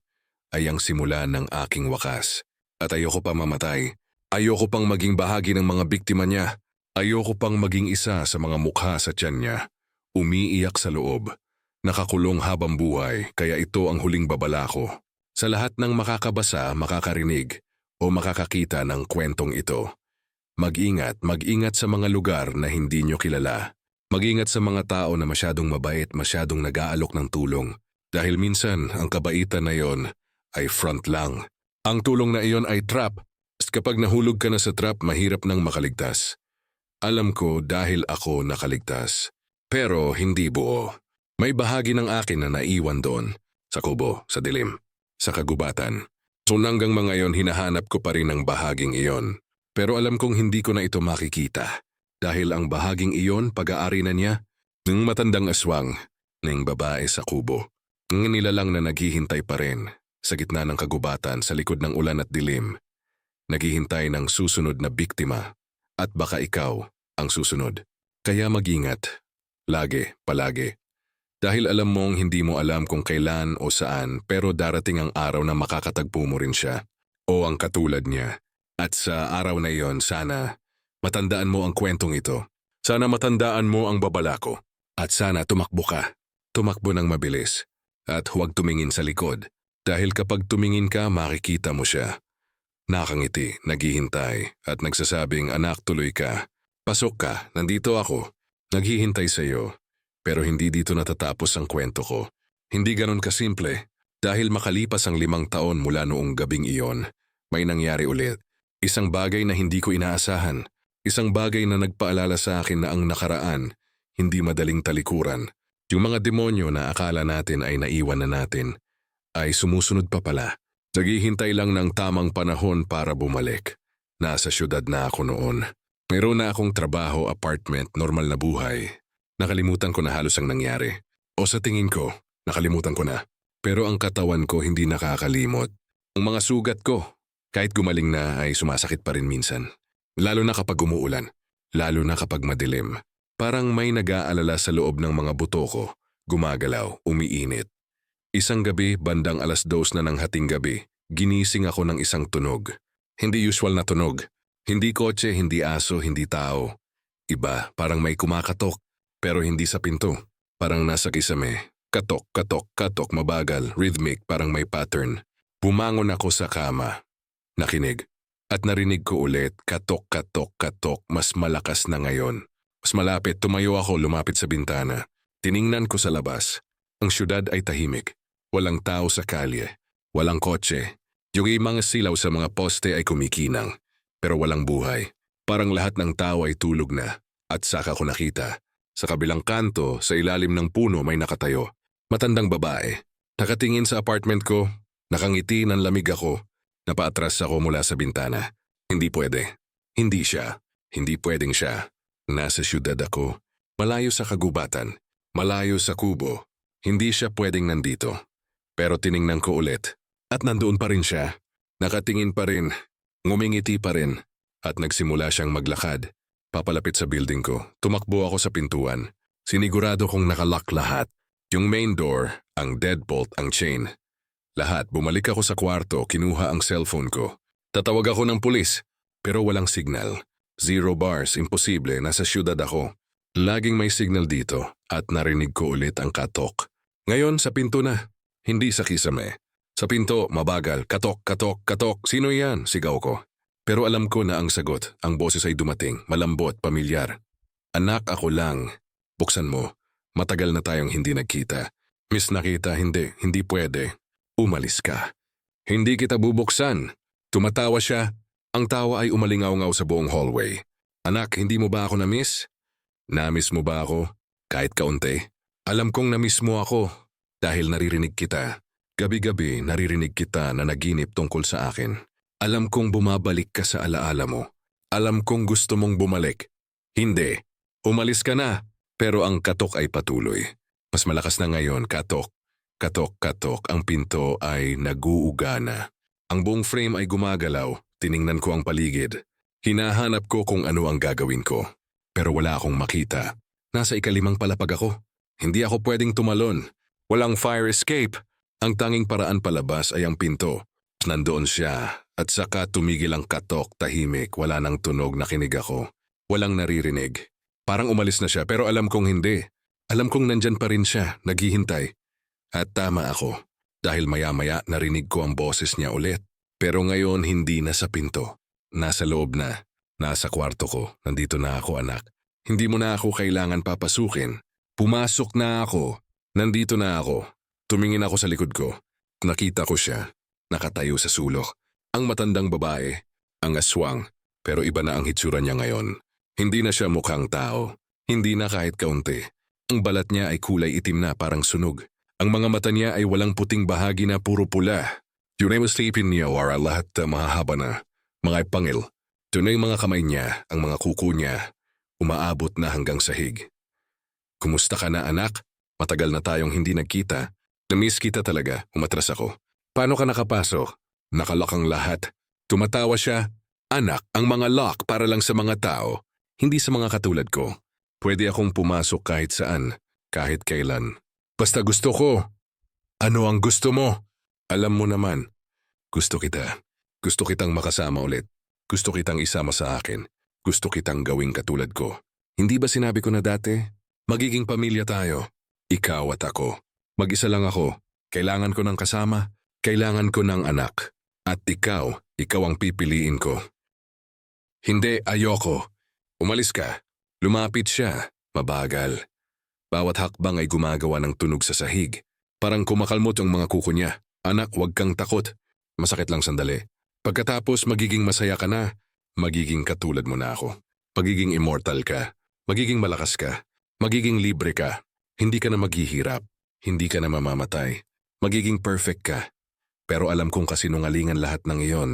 ay ang simula ng aking wakas. At ayoko pa mamatay. Ayoko pang maging bahagi ng mga biktima niya. Ayoko pang maging isa sa mga mukha sa tiyan niya. Umiiyak sa loob. Nakakulong habang buhay, kaya ito ang huling babala ko. Sa lahat ng makakabasa, makakarinig, o makakakita ng kwentong ito. Mag-ingat sa mga lugar na hindi nyo kilala. Mag-ingat sa mga tao na masyadong mabait, masyadong nag-aalok ng tulong. Dahil minsan, ang kabaitan na yon ay front lang. Ang tulong na iyon ay trap. Kapag nahulog ka na sa trap, mahirap nang makaligtas. Alam ko dahil ako nakaligtas. Pero hindi buo. May bahagi ng akin na naiwan doon. Sa kubo, sa dilim, sa kagubatan. So hanggang mga yon hinahanap ko pa rin ang bahaging iyon. Pero alam kong hindi ko na ito makikita. Dahil ang bahaging iyon, pag-aari na niya, ng matandang aswang, ng babae sa kubo. Ng nilalang na naghihintay pa rin, sa gitna ng kagubatan, sa likod ng ulan at dilim. Naghihintay ng susunod na biktima. At baka ikaw ang susunod. Kaya mag-ingat. Lagi, palagi. Dahil alam mong hindi mo alam kung kailan o saan, pero darating ang araw na makakatagpo mo rin siya. O ang katulad niya. At sa araw na iyon, sana matandaan mo ang kwentong ito. Sana matandaan mo ang babala ko. At sana tumakbo ka. Tumakbo ng mabilis. At huwag tumingin sa likod. Dahil kapag tumingin ka, makikita mo siya. Nakangiti, naghihintay, at nagsasabing, anak, tuloy ka. Pasok ka, nandito ako. Naghihintay sa iyo. Pero hindi dito natatapos ang kwento ko. Hindi ganon kasimple. Dahil makalipas ang 5 taon mula noong gabing iyon, may nangyari ulit. Isang bagay na hindi ko inaasahan. Isang bagay na nagpaalala sa akin na ang nakaraan, hindi madaling talikuran. Yung mga demonyo na akala natin ay naiwan na natin, ay sumusunod pa pala. Naghihintay lang ng tamang panahon para bumalik. Nasa syudad na ako noon. Mayroon na akong trabaho, apartment, normal na buhay. Nakalimutan ko na halos ang nangyari. O sa tingin ko, nakalimutan ko na. Pero ang katawan ko hindi nakakalimot. Ang mga sugat ko, kahit gumaling na ay sumasakit pa rin minsan. Lalo na kapag umuulan. Lalo na kapag madilim. Parang may nag-aalala sa loob ng mga buto ko. Gumagalaw, umiinit. Isang gabi, bandang 2:00 na ng hating gabi, ginising ako ng isang tunog. Hindi usual na tunog. Hindi kotse, hindi aso, hindi tao. Iba, parang may kumakatok. Pero hindi sa pinto. Parang nasa kisame. Katok, katok, katok, mabagal, rhythmic, parang may pattern. Bumangon ako sa kama. Nakinig. At narinig ko ulit, katok, katok, katok, mas malakas na ngayon. Mas malapit, tumayo ako, lumapit sa bintana. Tiningnan ko sa labas. Ang syudad ay tahimik. Walang tao sa kalye. Walang kotse. Yung mga silaw sa mga poste ay kumikinang. Pero walang buhay. Parang lahat ng tao ay tulog na. At saka ko nakita. Sa kabilang kanto, sa ilalim ng puno may nakatayo. Matandang babae. Nakatingin sa apartment ko. Nakangiti, nanlamig ako. Napaatras ako mula sa bintana. Hindi pwede. Hindi siya. Hindi pwedeng siya. Nasa syudad ako. Malayo sa kagubatan. Malayo sa kubo. Hindi siya pwedeng nandito. Pero tiningnan ko ulit. At nandoon pa rin siya. Nakatingin pa rin. Ngumingiti pa rin. At nagsimula siyang maglakad. Papalapit sa building ko. Tumakbo ako sa pintuan. Sinigurado kong nakalock lahat. Yung main door, ang deadbolt, ang chain. Lahat, bumalik ako sa kwarto, kinuha ang cellphone ko. Tatawag ako ng pulis, pero walang signal. 0 bars, imposible, nasa syudad ako. Laging may signal dito at narinig ko ulit ang katok. Ngayon sa pinto na, hindi sa kisame. Sa pinto, mabagal, katok, katok, katok, sino yan? Sigaw ko. Pero alam ko na ang sagot, ang boses ay dumating, malambot, pamilyar. Anak, ako lang. Buksan mo. Matagal na tayong hindi nagkita. Miss nakita, hindi pwede. Umalis ka. Hindi kita bubuksan. Tumatawa siya. Ang tawa ay umalingaw-ngaw sa buong hallway. Anak, hindi mo ba ako na-miss? Na-miss mo ba ako? Kahit kaunti. Alam kong na-miss mo ako dahil naririnig kita. Gabi-gabi naririnig kita na naginip tungkol sa akin. Alam kong bumabalik ka sa alaala mo. Alam kong gusto mong bumalik. Hindi. Umalis ka na. Pero ang katok ay patuloy. Mas malakas na ngayon, katok. Katok, katok, ang pinto ay naguugana. Ang buong frame ay gumagalaw, tiningnan ko ang paligid. Hinahanap ko kung ano ang gagawin ko. Pero wala akong makita. Nasa ikalimang palapag ako. Hindi ako pwedeng tumalon. Walang fire escape. Ang tanging paraan palabas ay ang pinto. Nandoon siya at saka tumigil ang katok, tahimik, wala nang tunog, nakinig ako. Walang naririnig. Parang umalis na siya pero alam kong hindi. Alam kong nandyan pa rin siya, naghihintay. At tama ako. Dahil maya-maya narinig ko ang boses niya ulit. Pero ngayon hindi na sa pinto. Nasa loob na. Nasa kwarto ko. Nandito na ako, anak. Hindi mo na ako kailangan papasukin. Pumasok na ako. Nandito na ako. Tumingin ako sa likod ko. Nakita ko siya. Nakatayo sa sulok. Ang matandang babae. Ang aswang. Pero iba na ang hitsura niya ngayon. Hindi na siya mukhang tao. Hindi na kahit kaunti. Ang balat niya ay kulay itim na parang sunog. Ang mga mata niya ay walang puting bahagi na puro pula. Yun ay masipin niya wara lahat mahahaba na. Mga ipangil. Tunay mga kamay niya, ang mga kuko niya, umaabot na hanggang sahig. Kumusta ka na, anak? Matagal na tayong hindi nagkita. Namiss kita talaga, umatras ako. Paano ka nakapasok? Nakalock ang lahat. Tumatawa siya. Anak, ang mga lock para lang sa mga tao, hindi sa mga katulad ko. Pwede akong pumasok kahit saan, kahit kailan. Basta gusto ko. Ano ang gusto mo? Alam mo naman. Gusto kita. Gusto kitang makasama ulit. Gusto kitang isama sa akin. Gusto kitang gawing katulad ko. Hindi ba sinabi ko na dati? Magiging pamilya tayo. Ikaw at ako. Mag-isa lang ako. Kailangan ko ng kasama. Kailangan ko ng anak. At ikaw ang pipiliin ko. Hindi, ayoko. Umalis ka. Lumapit siya. Mabagal. Bawat hakbang ay gumagawa ng tunog sa sahig. Parang kumakalmot ang mga kuko niya. Anak, huwag kang takot. Masakit lang sandali. Pagkatapos magiging masaya ka na. Magiging katulad mo na ako. Magiging immortal ka. Magiging malakas ka. Magiging libre ka. Hindi ka na maghihirap. Hindi ka na mamamatay. Magiging perfect ka. Pero alam kong kasinungalingan lahat ng iyon.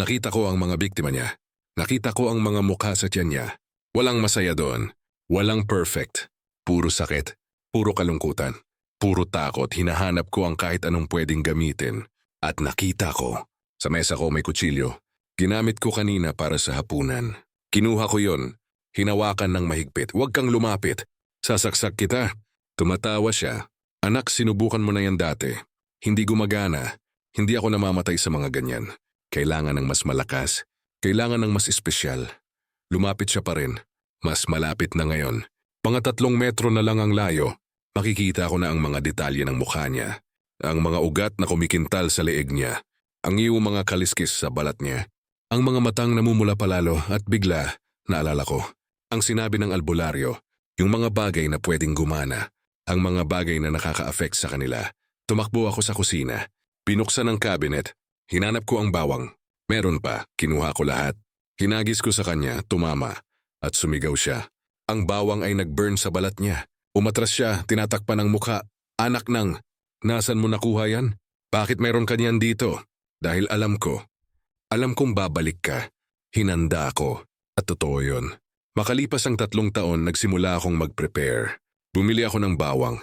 Nakita ko ang mga biktima niya. Nakita ko ang mga mukha sa tiyan niya. Walang masaya doon. Walang perfect. Puro sakit. Puro kalungkutan. Puro takot. Hinahanap ko ang kahit anong pwedeng gamitin. At nakita ko. Sa mesa ko may kutsilyo. Ginamit ko kanina para sa hapunan. Kinuha ko yon. Hinawakan ng mahigpit. Huwag kang lumapit. Sasaksak kita. Tumatawa siya. Anak, sinubukan mo na yan dati. Hindi gumagana. Hindi ako namamatay sa mga ganyan. Kailangan ng mas malakas. Kailangan ng mas espesyal. Lumapit siya pa rin. Mas malapit na ngayon. Mga 3 metro na lang ang layo. Makikita ko na ang mga detalye ng mukha niya. Ang mga ugat na kumikintal sa leeg niya. Ang iyong mga kaliskis sa balat niya. Ang mga matang namumula palalo at bigla, naalala ko. Ang sinabi ng albularyo, yung mga bagay na pwedeng gumana. Ang mga bagay na nakaka-affect sa kanila. Tumakbo ako sa kusina. Pinuksan ang cabinet. Hinanap ko ang bawang. Meron pa, kinuha ko lahat. Hinagis ko sa kanya, tumama. At sumigaw siya. Ang bawang ay nag-burn sa balat niya. Umatras siya, tinatakpan ang mukha. Anak ng, nasan mo nakuha yan? Bakit meron kanyan dito? Dahil alam kong babalik ka. Hinanda ako. At totoo yun. Makalipas ang 3 taon, nagsimula akong mag-prepare. Bumili ako ng bawang.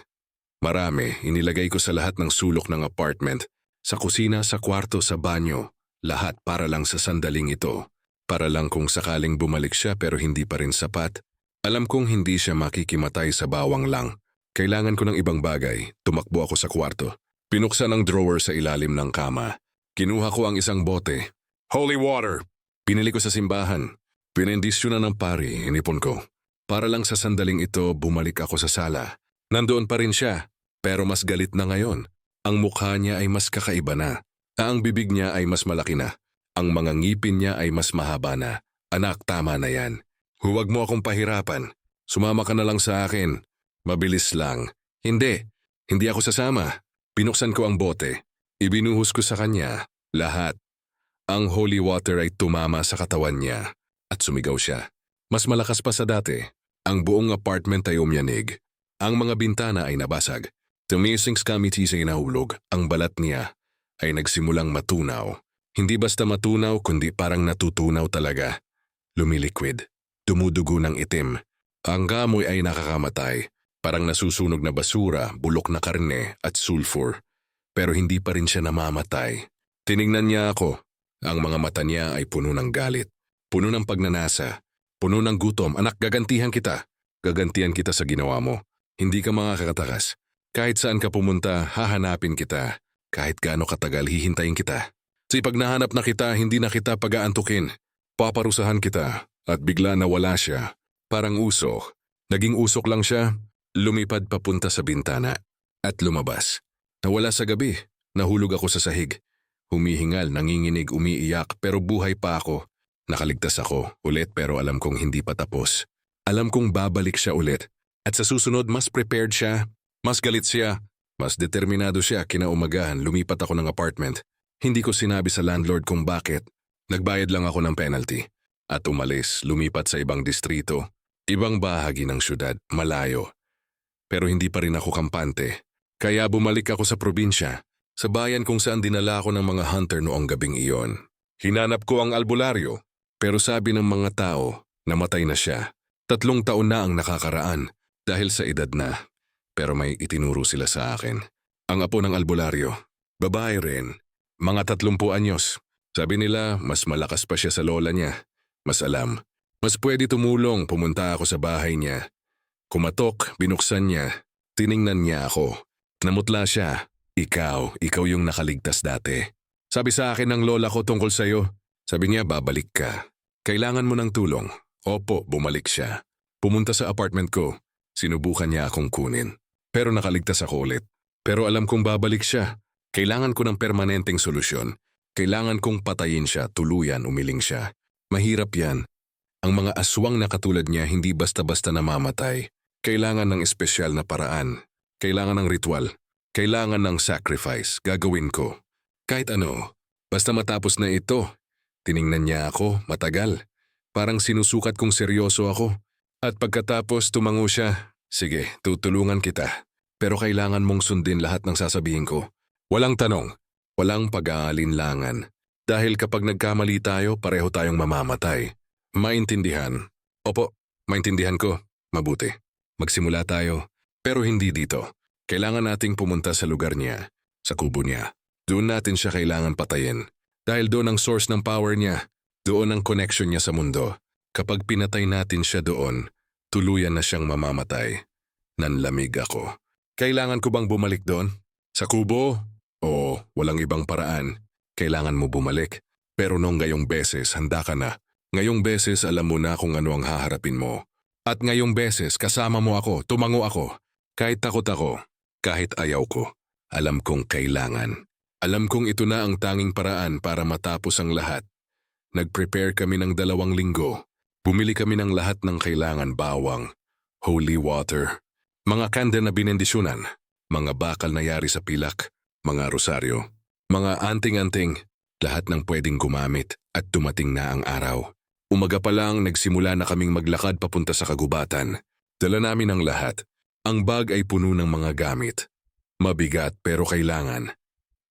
Marami, inilagay ko sa lahat ng sulok ng apartment. Sa kusina, sa kwarto, sa banyo. Lahat para lang sa sandaling ito. Para lang kung sakaling bumalik siya pero hindi pa rin sapat. Alam kong hindi siya makikimatay sa bawang lang. Kailangan ko ng ibang bagay. Tumakbo ako sa kwarto. Pinuksan ang drawer sa ilalim ng kama. Kinuha ko ang isang bote. Holy water! Pinili ko sa simbahan. Pinendisyonan ng pari, inipon ko. Para lang sa sandaling ito, bumalik ako sa sala. Nandoon pa rin siya, pero mas galit na ngayon. Ang mukha niya ay mas kakaiba na. Ang bibig niya ay mas malaki na. Ang mga ngipin niya ay mas mahaba na. Anak, tama na yan. Huwag mo akong pahirapan. Sumama ka na lang sa akin. Mabilis lang. Hindi ako sasama. Pinuksan ko ang bote. Ibinuhos ko sa kanya. Lahat. Ang holy water ay tumama sa katawan niya. At sumigaw siya. Mas malakas pa sa dati. Ang buong apartment ay umyanig. Ang mga bintana ay nabasag. Tumising skamitis ay nahulog. Ang balat niya ay nagsimulang matunaw. Hindi basta matunaw kundi parang natutunaw talaga. Lumiliquid. Dumudugo ng itim. Ang gamoy ay nakakamatay. Parang nasusunog na basura, bulok na karne at sulfur. Pero hindi pa rin siya namamatay. Tiningnan niya ako. Ang mga mata niya ay puno ng galit, puno ng pagnanasa, puno ng gutom. Anak, gagantihan kita. Gagantihan kita sa ginawa mo. Hindi ka makakatakas. Kahit saan ka pumunta, hahanapin kita. Kahit gaano katagal, hihintayin kita. Sa pag nahanap na kita, hindi na kita pag-aantukin. Paparusahan kita. At bigla nawala siya. Parang usok. Naging usok lang siya. Lumipad papunta sa bintana. At lumabas. Nawala sa gabi. Nahulog ako sa sahig. Humihingal, nanginginig, umiiyak, pero buhay pa ako. Nakaligtas ako ulit pero alam kong hindi pa tapos. Alam kong babalik siya ulit. At sa susunod, mas prepared siya. Mas galit siya. Mas determinado siya. Kinaumagahan, lumipat ako ng apartment. Hindi ko sinabi sa landlord kung bakit. Nagbayad lang ako ng penalty. At umalis, lumipat sa ibang distrito. Ibang bahagi ng syudad, malayo. Pero hindi pa rin ako kampante. Kaya bumalik ako sa probinsya. Sa bayan kung saan dinala ako ng mga hunter noong gabing iyon. Hinanap ko ang albularyo. Pero sabi ng mga tao, namatay na siya. 3 taon na ang nakakaraan dahil sa edad na. Pero may itinuro sila sa akin. Ang apo ng albularyo, babae rin, mga 30 anyos. Sabi nila mas malakas pa siya sa lola niya. Mas alam. Mas pwede tumulong, pumunta ako sa bahay niya. Kumatok, binuksan niya. Tiningnan niya ako. Namutla siya. Ikaw yung nakaligtas dati. Sabi sa akin ng lola ko tungkol sa'yo. Sabi niya, babalik ka. Kailangan mo ng tulong. Opo, bumalik siya. Pumunta sa apartment ko. Sinubukan niya akong kunin. Pero nakaligtas ako ulit. Pero alam kong babalik siya. Kailangan ko ng permanenteng solusyon. Kailangan kong patayin siya, tuluyan, umiling siya. Mahirap yan. Ang mga aswang na katulad niya hindi basta-basta namamatay. Kailangan ng espesyal na paraan. Kailangan ng ritual. Kailangan ng sacrifice. Gagawin ko. Kahit ano. Basta matapos na ito. Tiningnan niya ako, matagal. Parang sinusukat kong seryoso ako. At pagkatapos tumango siya, sige, tutulungan kita. Pero kailangan mong sundin lahat ng sasabihin ko. Walang tanong. Walang pag-aalinlangan. Dahil kapag nagkamali tayo, pareho tayong mamamatay. Maintindihan. Opo, maintindihan ko. Mabuti. Magsimula tayo. Pero hindi dito. Kailangan nating pumunta sa lugar niya, sa kubo niya. Doon natin siya kailangan patayin. Dahil doon ang source ng power niya. Doon ang connection niya sa mundo. Kapag pinatay natin siya doon, tuluyan na siyang mamamatay. Nanlamig ako. Kailangan ko bang bumalik doon? Sa kubo? Oo, walang ibang paraan. Kailangan mo bumalik. Pero nung ngayong beses, handa ka na. Ngayong beses, alam mo na kung ano ang haharapin mo. At ngayong beses, kasama mo ako, tumango ako. Kahit takot ako, kahit ayaw ko, alam kong kailangan. Alam kong ito na ang tanging paraan para matapos ang lahat. Nag-prepare kami ng 2 linggo. Bumili kami ng lahat ng kailangan, bawang, holy water, mga kanda na binendisyonan, mga bakal na yari sa pilak, mga rosaryo, mga anting-anting, lahat ng pwedeng gumamit at dumating na ang araw. Umaga pa lang nagsimula na kaming maglakad papunta sa kagubatan. Dala namin ang lahat. Ang bag ay puno ng mga gamit. Mabigat pero kailangan.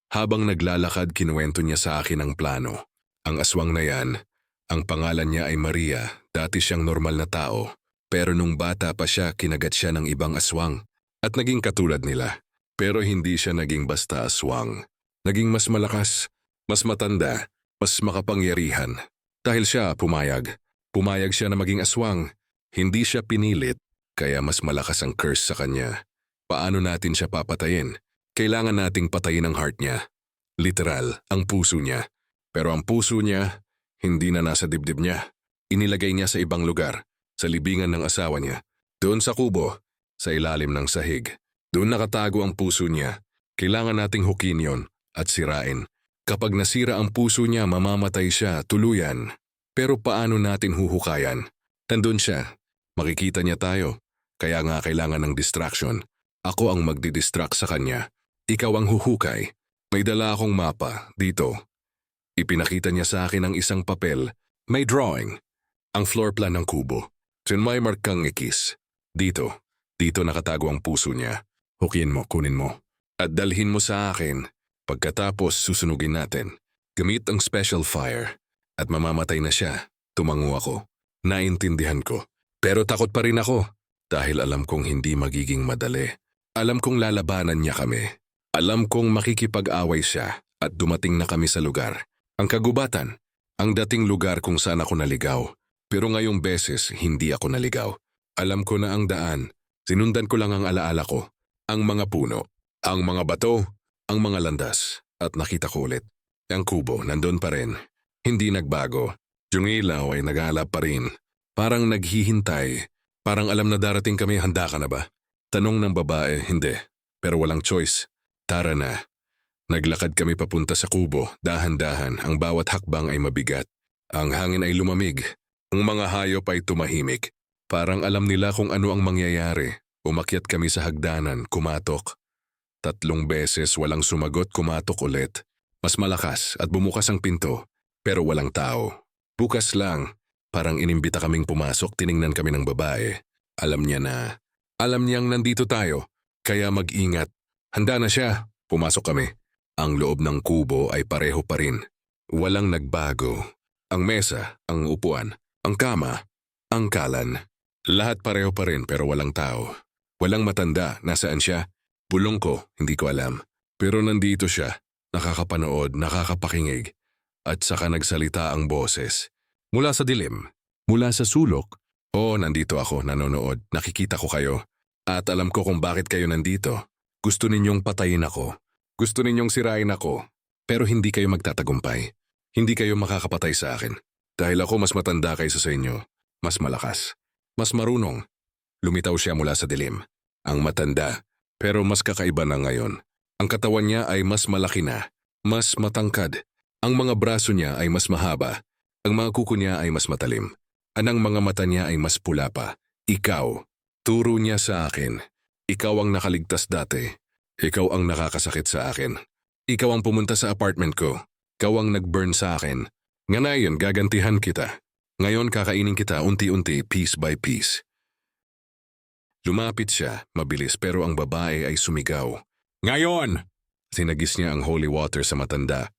Habang naglalakad, kinuwento niya sa akin ang plano. Ang aswang na yan, ang pangalan niya ay Maria. Dati siyang normal na tao. Pero nung bata pa siya, kinagat siya ng ibang aswang. At naging katulad nila. Pero hindi siya naging basta aswang. Naging mas malakas, mas matanda, mas makapangyarihan. Dahil siya pumayag. Pumayag siya na maging aswang. Hindi siya pinilit. Kaya mas malakas ang curse sa kanya. Paano natin siya papatayin? Kailangan nating patayin ang heart niya. Literal, ang puso niya. Pero ang puso niya, hindi na nasa dibdib niya. Inilagay niya sa ibang lugar, sa libingan ng asawa niya. Doon sa kubo, sa ilalim ng sahig. Doon nakatago ang puso niya. Kailangan nating hukin yon at sirain. Kapag nasira ang puso niya, mamamatay siya, tuluyan. Pero paano natin huhukayan? Tandun siya. Makikita niya tayo. Kaya nga kailangan ng distraction. Ako ang magdidistract sa kanya. Ikaw ang huhukay. May dala akong mapa, dito. Ipinakita niya sa akin ang isang papel. May drawing. Ang floor plan ng kubo. Diyan may markang ikis. Dito. Dito nakatago ang puso niya. Hukin mo, kunin mo. At dalhin mo sa akin. Pagkatapos susunugin natin. Gamit ang special fire. At mamamatay na siya. Tumango ako. Naintindihan ko. Pero takot pa rin ako. Dahil alam kong hindi magiging madali. Alam kong lalabanan niya kami. Alam kong makikipag-away siya. at dumating na kami sa lugar. Ang kagubatan, ang dating lugar kung saan ako naligaw. Pero ngayong beses, hindi ako naligaw. Alam ko na ang daan. Sinundan ko lang ang alaala ko. Ang mga puno, ang mga bato, ang mga landas. At nakita ko ulit. Ang kubo, nandun pa rin. Hindi nagbago. Yung ilaw ay nag-aalab pa rin. Parang naghihintay. Parang alam na darating kami, handa ka na ba? Tanong ng babae, hindi. Pero walang choice. Tara na. Naglakad kami papunta sa kubo, dahan-dahan, ang bawat hakbang ay mabigat. Ang hangin ay lumamig, ang mga hayop ay tumahimik. Parang alam nila kung ano ang mangyayari. Umakyat kami sa hagdanan, kumatok. 3 beses walang sumagot, kumatok ulit. Mas malakas at bumukas ang pinto, pero walang tao. Bukas lang, parang inimbita kaming pumasok, tiningnan kami ng babae. Alam niyang nandito tayo, kaya mag-ingat. Handa na siya, pumasok kami. Ang loob ng kubo ay pareho pa rin. Walang nagbago. Ang mesa, ang upuan, ang kama, ang kalan. Lahat pareho pa rin pero walang tao. Walang matanda, nasaan siya? Bulong ko, hindi ko alam. Pero nandito siya, nakakapanood, nakakapakinig. At saka nagsalita ang boses. Mula sa dilim, mula sa sulok. Nandito ako, nanonood, nakikita ko kayo. At alam ko kung bakit kayo nandito. Gusto ninyong patayin ako. Gusto ninyong sirain ako, pero hindi kayo magtatagumpay. Hindi kayo makakapatay sa akin. Dahil ako mas matanda kaysa sa inyo, mas malakas, mas marunong. Lumitaw siya mula sa dilim. Ang matanda, pero mas kakaiba na ngayon. Ang katawan niya ay mas malaki na, mas matangkad. Ang mga braso niya ay mas mahaba. Ang mga kuko niya ay mas matalim. Ang mga mata niya ay mas pula pa. Ikaw, turo niya sa akin. Ikaw ang nakaligtas dati. Ikaw ang nakakasakit sa akin. Ikaw ang pumunta sa apartment ko. Ikaw ang nag-burn sa akin. Ngayon, gagantihan kita. Ngayon, kakainin kita unti-unti, piece by piece. Lumapit siya, mabilis, pero ang babae ay sumigaw. Ngayon! Sinagis niya ang holy water sa matanda.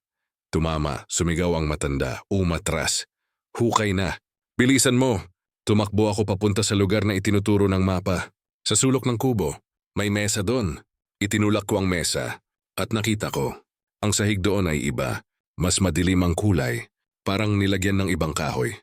Tumama, sumigaw ang matanda, umatras. Hukay na. Bilisan mo! Tumakbo ako papunta sa lugar na itinuturo ng mapa. Sa sulok ng kubo, may mesa doon. Itinulak ko ang mesa at nakita ko, ang sahig doon ay iba, mas madilim ang kulay, parang nilagyan ng ibang kahoy.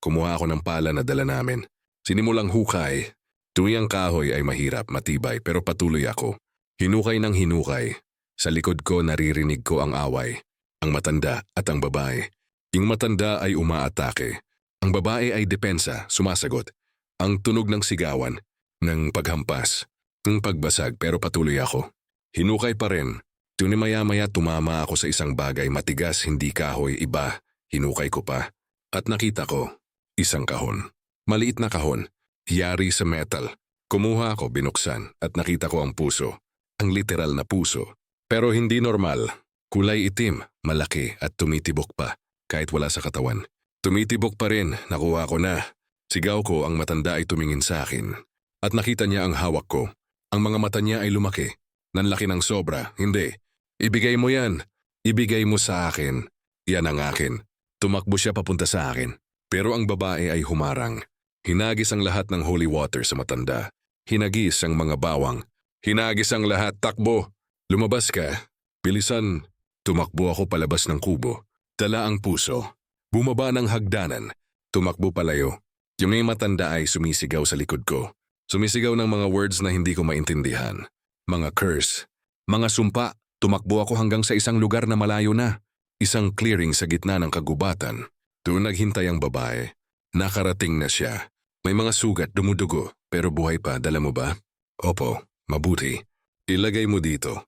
Kumuha ako ng pala na dala namin. Sinimulang hukay. Tuwing ang kahoy ay mahirap, matibay, pero patuloy ako. Hinukay ng hinukay. Sa likod ko naririnig ko ang away. Ang matanda at ang babae. Yung matanda ay umaatake. Ang babae ay depensa, sumasagot. Ang tunog ng sigawan, ng paghampas. Ng pagbasag pero patuloy ako. Hinukay pa rin. Tuni maya-maya tumama ako sa isang bagay matigas, hindi kahoy, iba. Hinukay ko pa. At nakita ko, isang kahon. Maliit na kahon. Yari sa metal. Kumuha ako, binuksan at nakita ko ang puso. Ang literal na puso. Pero hindi normal. Kulay itim, malaki at tumitibok pa. Kahit wala sa katawan. Tumitibok pa rin, nakuha ko na. Sigaw ko, ang matanda ay tumingin sa akin. At nakita niya ang hawak ko. Ang mga mata niya ay lumaki. Nanlaki ng sobra. Hindi. Ibigay mo yan. Ibigay mo sa akin. Yan ang akin. Tumakbo siya papunta sa akin. Pero ang babae ay humarang. Hinagis ang lahat ng holy water sa matanda. Hinagis ang mga bawang. Hinagis ang lahat. Takbo. Lumabas ka. Bilisan. Tumakbo ako palabas ng kubo. Dala ang puso. Bumaba ng hagdanan. Tumakbo palayo. Yung may matanda ay sumisigaw sa likod ko. Sumisigaw ng mga words na hindi ko maintindihan. Mga curse. Mga sumpa. Tumakbo ako hanggang sa isang lugar na malayo na. Isang clearing sa gitna ng kagubatan. Doon naghintay ang babae. Nakarating na siya. May mga sugat, dumudugo, pero buhay pa, dala mo ba? Opo, mabuti. Ilagay mo dito.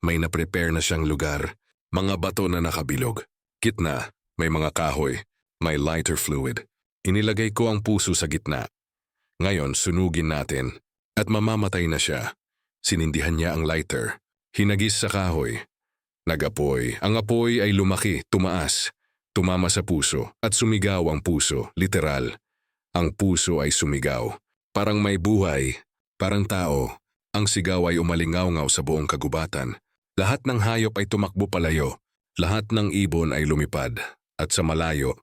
May na-prepare na siyang lugar. Mga bato na nakabilog. Gitna, may mga kahoy. May lighter fluid. Inilagay ko ang puso sa gitna. Ngayon, sunugin natin. At mamamatay na siya. Sinindihan niya ang lighter. Hinagis sa kahoy. Nag-apoy. Ang apoy ay lumaki, tumaas. Tumama sa puso at sumigaw ang puso, literal. Ang puso ay sumigaw. Parang may buhay. Parang tao. Ang sigaw ay umalingaw-ngaw sa buong kagubatan. Lahat ng hayop ay tumakbo palayo. Lahat ng ibon ay lumipad. At sa malayo,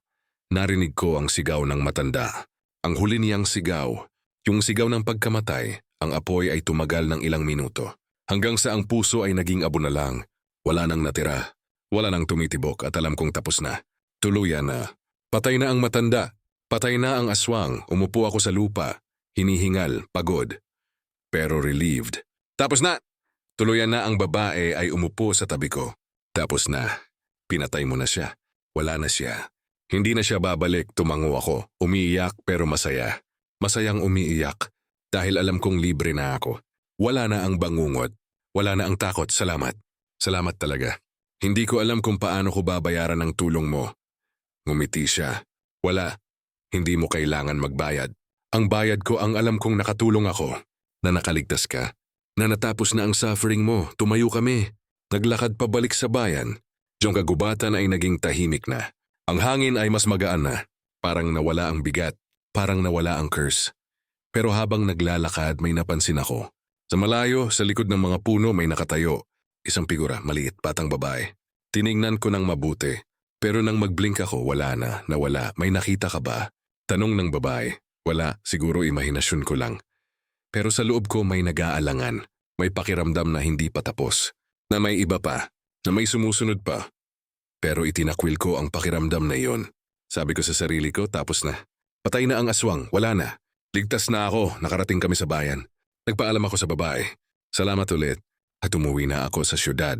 narinig ko ang sigaw ng matanda. Ang huli niyang sigaw, yung sigaw ng pagkamatay, ang apoy ay tumagal ng ilang minuto. Hanggang sa ang puso ay naging abo na lang. Wala nang natira. Wala nang tumitibok at alam kong tapos na. Tuluyan na. Patay na ang matanda. Patay na ang aswang. Umupo ako sa lupa. Hinihingal, pagod. Pero relieved. Tapos na! Tuluyan na ang babae ay umupo sa tabi ko. Tapos na. Pinatay mo na siya. Wala na siya. Hindi na siya babalik, tumango ako. Umiiyak pero masaya. Masayang umiiyak. Dahil alam kong libre na ako. Wala na ang bangungot. Wala na ang takot. Salamat. Salamat talaga. Hindi ko alam kung paano ko babayaran ang tulong mo. Ngumiti siya. Wala. Hindi mo kailangan magbayad. Ang bayad ko ang alam kong nakatulong ako. Na nakaligtas ka. Na natapos na ang suffering mo. Tumayo kami. Naglakad pabalik sa bayan. Diyong kagubatan ay naging tahimik na. Ang hangin ay mas magaan na. Parang nawala ang bigat. Parang nawala ang curse. Pero habang naglalakad may napansin ako. Sa malayo, sa likod ng mga puno may nakatayo. Isang figura, maliit, batang babae. Tiningnan ko ng mabuti. Pero nang mag-blink ako, wala na, nawala. May nakita ka ba? Tanong ng babae. Wala, siguro imahinasyon ko lang. Pero sa loob ko may nag-aalangan. May pakiramdam na hindi pa tapos. Na may iba pa. Na may sumusunod pa. Pero itinakwil ko ang pakiramdam na iyon. Sabi ko sa sarili ko, tapos na. Patay na ang aswang, wala na. Ligtas na ako, nakarating kami sa bayan. Nagpaalam ako sa babae. Salamat ulit. At umuwi na ako sa syudad.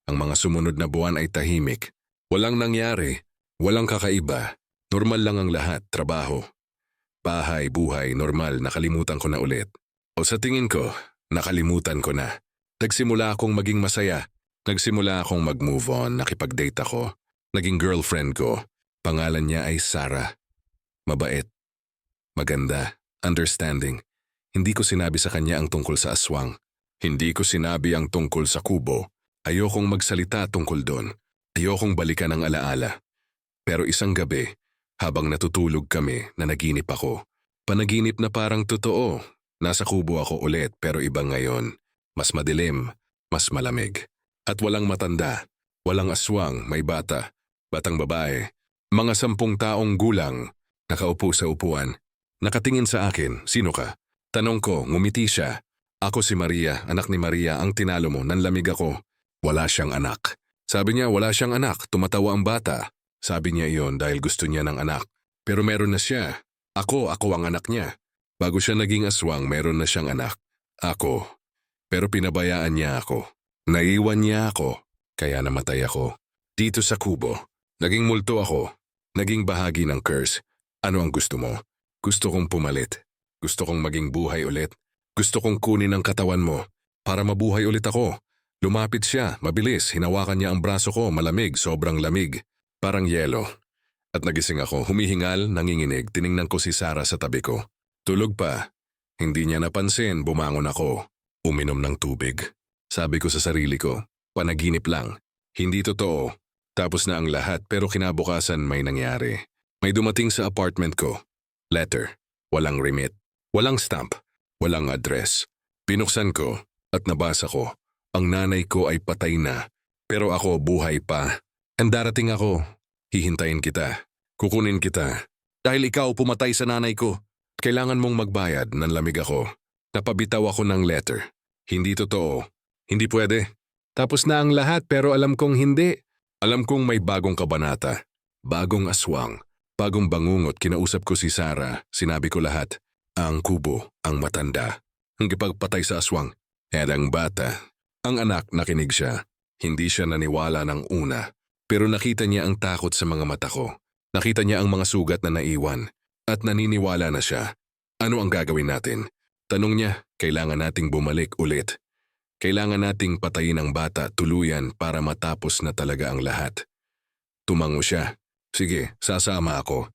Ang mga sumunod na buwan ay tahimik. Walang nangyari. Walang kakaiba. Normal lang ang lahat, trabaho. Bahay, buhay, normal, nakalimutan ko na ulit. O sa tingin ko, nakalimutan ko na. Nagsimula akong maging masaya. Nagsimula akong mag-move on, nakipag-date ako. Naging girlfriend ko. Pangalan niya ay Sarah. Mabait. Maganda. Understanding. Hindi ko sinabi sa kanya ang tungkol sa aswang. Hindi ko sinabi ang tungkol sa kubo. Ayokong magsalita tungkol doon. Ayokong balikan ang alaala. Pero isang gabi, habang natutulog kami, nanaginip ako. Panaginip na parang totoo. Nasa kubo ako ulit pero iba ngayon. Mas madilim, mas malamig. At walang matanda. Walang aswang, may bata. Batang babae. Mga 10 taong gulang. Nakaupo sa upuan. Nakatingin sa akin, sino ka? Tanong ko, ngumiti siya. Ako si Maria, anak ni Maria, ang tinalo mo, nanlamig ako. Wala siyang anak. Sabi niya wala siyang anak, tumatawa ang bata. Sabi niya iyon dahil gusto niya ng anak. Pero meron na siya. Ako ang anak niya. Bago siya naging aswang, meron na siyang anak. Ako. Pero pinabayaan niya ako. Naiwan niya ako. Kaya namatay ako. Dito sa kubo. Naging multo ako. Naging bahagi ng curse. Ano ang gusto mo? Gusto kong pumalit. Gusto kong maging buhay ulit. Gusto kong kunin ang katawan mo. Para mabuhay ulit ako. Lumapit siya, mabilis. Hinawakan niya ang braso ko, malamig, sobrang lamig. Parang yelo. At nagising ako, humihingal, nanginginig. Tiningnan ko si Sarah sa tabi ko. Tulog pa. Hindi niya napansin, bumangon ako. Uminom ng tubig. Sabi ko sa sarili ko, panaginip lang. Hindi totoo. Tapos na ang lahat pero kinabukasan may nangyari. May dumating sa apartment ko. Letter. Walang remit. Walang stamp. Walang address. Binuksan ko at nabasa ko. Ang nanay ko ay patay na. Pero ako buhay pa. And darating ako. Hihintayin kita. Kukunin kita. Dahil ikaw pumatay sa nanay ko. Kailangan mong magbayad, nanlamig ako. Napabitaw ako ng letter. Hindi totoo. Hindi pwede. Tapos na ang lahat pero alam kong hindi. Alam kong may bagong kabanata. Bagong aswang. Bagong bangungot, kinausap ko si Sarah. Sinabi ko lahat. Ang kubo, ang matanda. Ang ipagpatay sa aswang. At ang bata. Ang anak, nakinig siya. Hindi siya naniwala ng una. Pero nakita niya ang takot sa mga mata ko. Nakita niya ang mga sugat na naiwan. At naniniwala na siya. Ano ang gagawin natin? Tanong niya, kailangan nating bumalik ulit. Kailangan nating patayin ang bata tuluyan para matapos na talaga ang lahat. Tumango siya. Sige, sasama ako.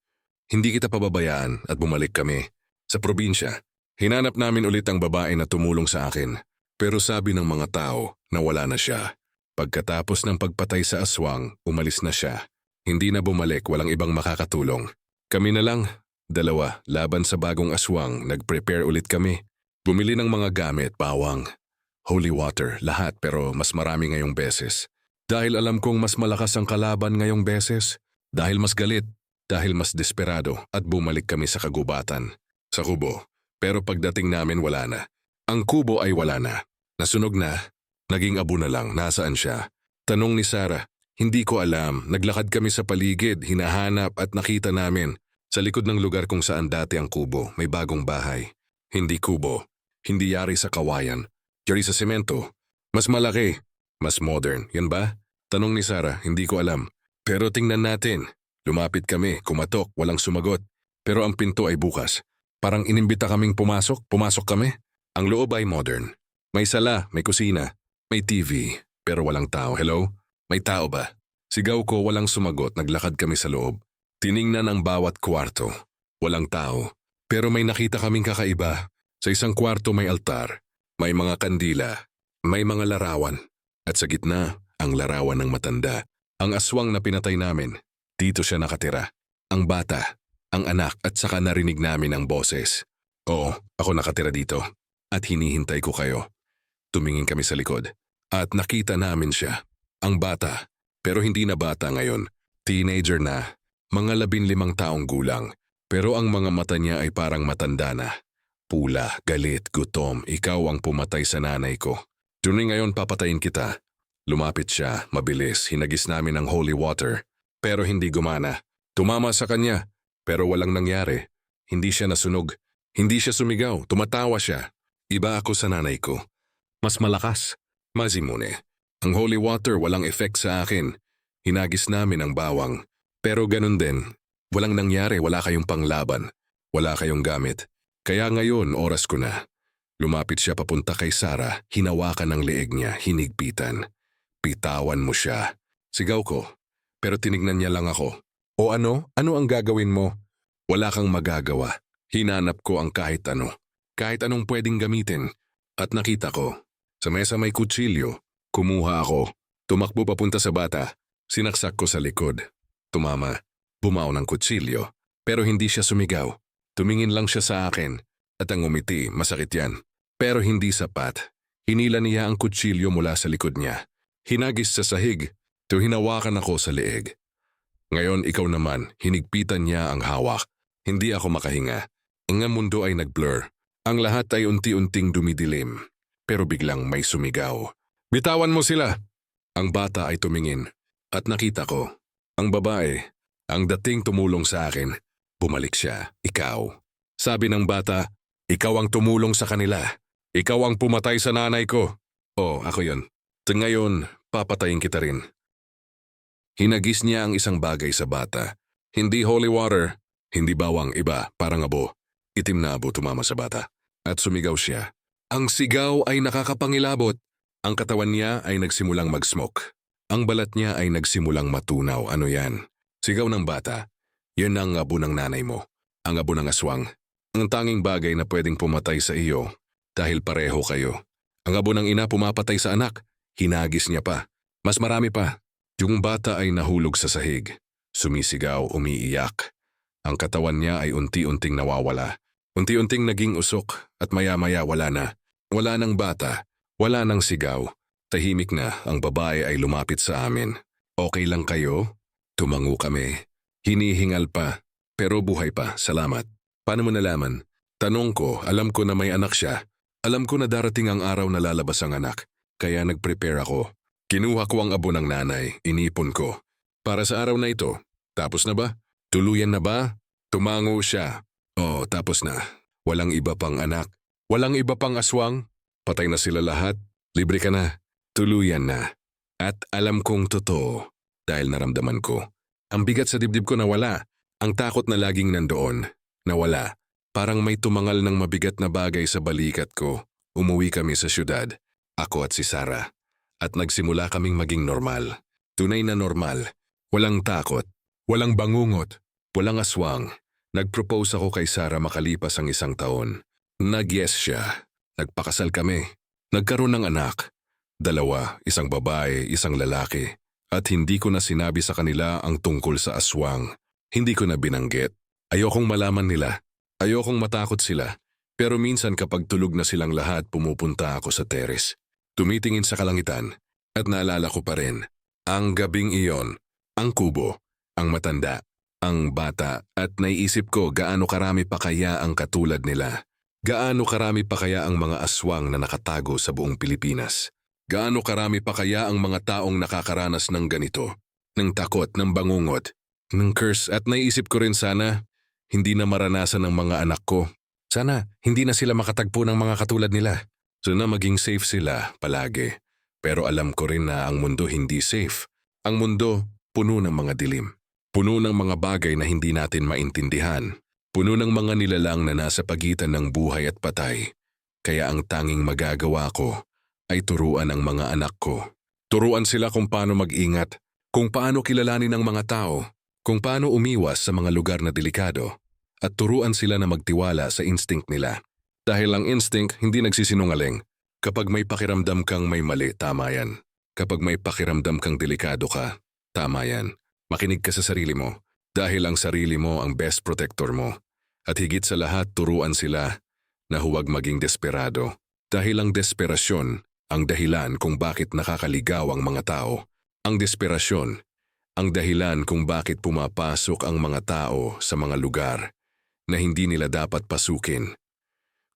Hindi kita pababayaan at bumalik kami. Sa probinsya, hinanap namin ulit ang babae na tumulong sa akin. Pero sabi ng mga tao na wala na siya. Pagkatapos ng pagpatay sa aswang, umalis na siya. Hindi na bumalik, walang ibang makakatulong. Kami na lang, 2, laban sa bagong aswang, nag-prepare ulit kami. Bumili ng mga gamit, bawang, holy water, lahat pero mas marami ngayong beses. Dahil alam kong mas malakas ang kalaban ngayong beses. Dahil mas galit, dahil mas desperado at bumalik kami sa kagubatan. Sa kubo. Pero pagdating namin wala na. Ang kubo ay wala na. Nasunog na. Naging abo na lang. Nasaan siya? Tanong ni Sarah. Hindi ko alam. Naglakad kami sa paligid, hinahanap at nakita namin. Sa likod ng lugar kung saan dati ang kubo, may bagong bahay. Hindi kubo. Hindi yari sa kawayan. Yari sa semento. Mas malaki. Mas modern. Yan ba? Tanong ni Sarah, hindi ko alam. Pero tingnan natin. Lumapit kami, kumatok, walang sumagot. Pero ang pinto ay bukas. Parang inimbita kaming pumasok kami. Ang loob ay modern. May sala, may kusina, may TV, pero walang tao. Hello? May tao ba? Sigaw ko, walang sumagot, naglakad kami sa loob. Tiningnan ang bawat kwarto. Walang tao. Pero may nakita kaming kakaiba. Sa isang kwarto may altar, may mga kandila, may mga larawan. At sa gitna, ang larawan ng matanda. Ang aswang na pinatay namin. Dito siya nakatira. Ang bata, ang anak at saka narinig namin ang boses. Oo, ako nakatira dito. At hinihintay ko kayo. Tumingin kami sa likod. At nakita namin siya. Ang bata. Pero hindi na bata ngayon. Teenager na. Mga 15 taong gulang. Pero ang mga mata niya ay parang matanda na. Pula, galit, gutom. Ikaw ang pumatay sa nanay ko. Tunay ngayon papatayin kita. Lumapit siya, mabilis. Hinagis namin ang holy water. Pero hindi gumana. Tumama sa kanya. Pero walang nangyari. Hindi siya nasunog. Hindi siya sumigaw. Tumatawa siya. Iba ako sa nanay ko. Mas malakas. Mazimune. Ang holy water walang effect sa akin. Hinagis namin ang bawang. Pero ganun din. Walang nangyari, wala kayong panglaban. Wala kayong gamit. Kaya ngayon, oras ko na. Lumapit siya papunta kay Sarah, hinawakan ang leeg niya, hinigpitan. Pitawan mo siya. Sigaw ko. Pero tinignan niya lang ako. O ano? Ano ang gagawin mo? Wala kang magagawa. Hinanap ko ang kahit ano. Kahit anong pwedeng gamitin. At nakita ko. Sa mesa may kutsilyo. Kumuha ako. Tumakbo papunta sa bata. Sinaksak ko sa likod. Tumama. Bumao ng kutsilyo. Pero hindi siya sumigaw. Tumingin lang siya sa akin. At ang umiti, masakit yan. Pero hindi sapat. Hinila niya ang kutsilyo mula sa likod niya. Hinagis sa sahig. Hinawakan ako sa leeg. Ngayon ikaw naman, hinigpitan niya ang hawak. Hindi ako makahinga. Ang mundo ay nag-blur. Ang lahat ay unti-unting dumidilim. Pero biglang may sumigaw. Bitawan mo sila! Ang bata ay tumingin. At nakita ko. Ang babae. Ang dating tumulong sa akin. Bumalik siya. Ikaw. Sabi ng bata, ikaw ang tumulong sa kanila. Ikaw ang pumatay sa nanay ko. Oh, ako yun. Ngayon, papatayin kita rin. Hinagis niya ang isang bagay sa bata. Hindi holy water, hindi bawang, iba, parang abo. Itim na abo tumama sa bata. At sumigaw siya. Ang sigaw ay nakakapangilabot. Ang katawan niya ay nagsimulang mag-smoke. Ang balat niya ay nagsimulang matunaw. Ano yan? Sigaw ng bata. Yun ang abo ng nanay mo. Ang abo ng aswang. Ang tanging bagay na pwedeng pumatay sa iyo dahil pareho kayo. Ang abo ng ina pumapatay sa anak. Hinagis niya pa. Mas marami pa. Yung bata ay nahulog sa sahig. Sumisigaw, umiiyak. Ang katawan niya ay unti-unting nawawala. Unti-unting naging usok at maya-maya wala na. Wala ng bata. Wala ng sigaw. Tahimik na ang babae ay lumapit sa amin. Okay lang kayo? Tumango kami. Hinihingal pa. Pero buhay pa, salamat. Paano mo nalaman? Tanong ko, alam ko na may anak siya. Alam ko na darating ang araw na lalabas ang anak. Kaya nag-prepare ako. Kinuha ko ang abo ng nanay, inipon ko. Para sa araw na ito. Tapos na ba? Tuluyan na ba? Tumango siya. Oo, tapos na. Walang iba pang anak. Walang iba pang aswang. Patay na sila lahat. Libre ka na. Tuluyan na. At alam kong totoo. Dahil naramdaman ko. Ang bigat sa dibdib ko nawala. Ang takot na laging nandoon. Nawala. Parang may tumangal ng mabigat na bagay sa balikat ko. Umuwi kami sa syudad. Ako at si Sarah. At nagsimula kaming maging normal. Tunay na normal. Walang takot. Walang bangungot. Walang aswang. Nag-propose ako kay Sarah makalipas ang 1 taon. Nag-yes siya. Nagpakasal kami. Nagkaroon ng anak. 2, isang babae, isang lalaki. At hindi ko na sinabi sa kanila ang tungkol sa aswang. Hindi ko na binanggit. Ayokong malaman nila. Ayokong matakot sila. Pero minsan kapag tulog na silang lahat, pumupunta ako sa terrace. Tumitingin sa kalangitan. At naalala ko pa rin. Ang gabing iyon. Ang kubo. Ang matanda. Ang bata. At naiisip ko gaano karami pa kaya ang katulad nila. Gaano karami pa kaya ang mga aswang na nakatago sa buong Pilipinas. Gaano karami pa kaya ang mga taong nakakaranas ng ganito. ng takot, ng bangungot, ng curse at naisip ko rin sana hindi na maranasan ng mga anak ko. Sana hindi na sila makatagpo ng mga katulad nila. Sana maging safe sila palagi. Pero alam ko rin na ang mundo hindi safe. Ang mundo puno ng mga dilim. Puno ng mga bagay na hindi natin maintindihan. Puno ng mga nilalang na nasa pagitan ng buhay at patay. Kaya ang tanging magagawa ko ay turuan ang mga anak ko. Turuan sila kung paano mag-ingat, kung paano kilalanin ang mga tao, kung paano umiwas sa mga lugar na delikado, at turuan sila na magtiwala sa instinct nila. Dahil ang instinct hindi nagsisinungaling. Kapag may pakiramdam kang may mali, tama yan. Kapag may pakiramdam kang delikado ka, tama yan. Makinig ka sa sarili mo. Dahil ang sarili mo ang best protector mo. At higit sa lahat, turuan sila na huwag maging desperado. Dahil ang desperasyon ang dahilan kung bakit nakakaligaw ang mga tao. Ang desperasyon ang dahilan kung bakit pumapasok ang mga tao sa mga lugar na hindi nila dapat pasukin.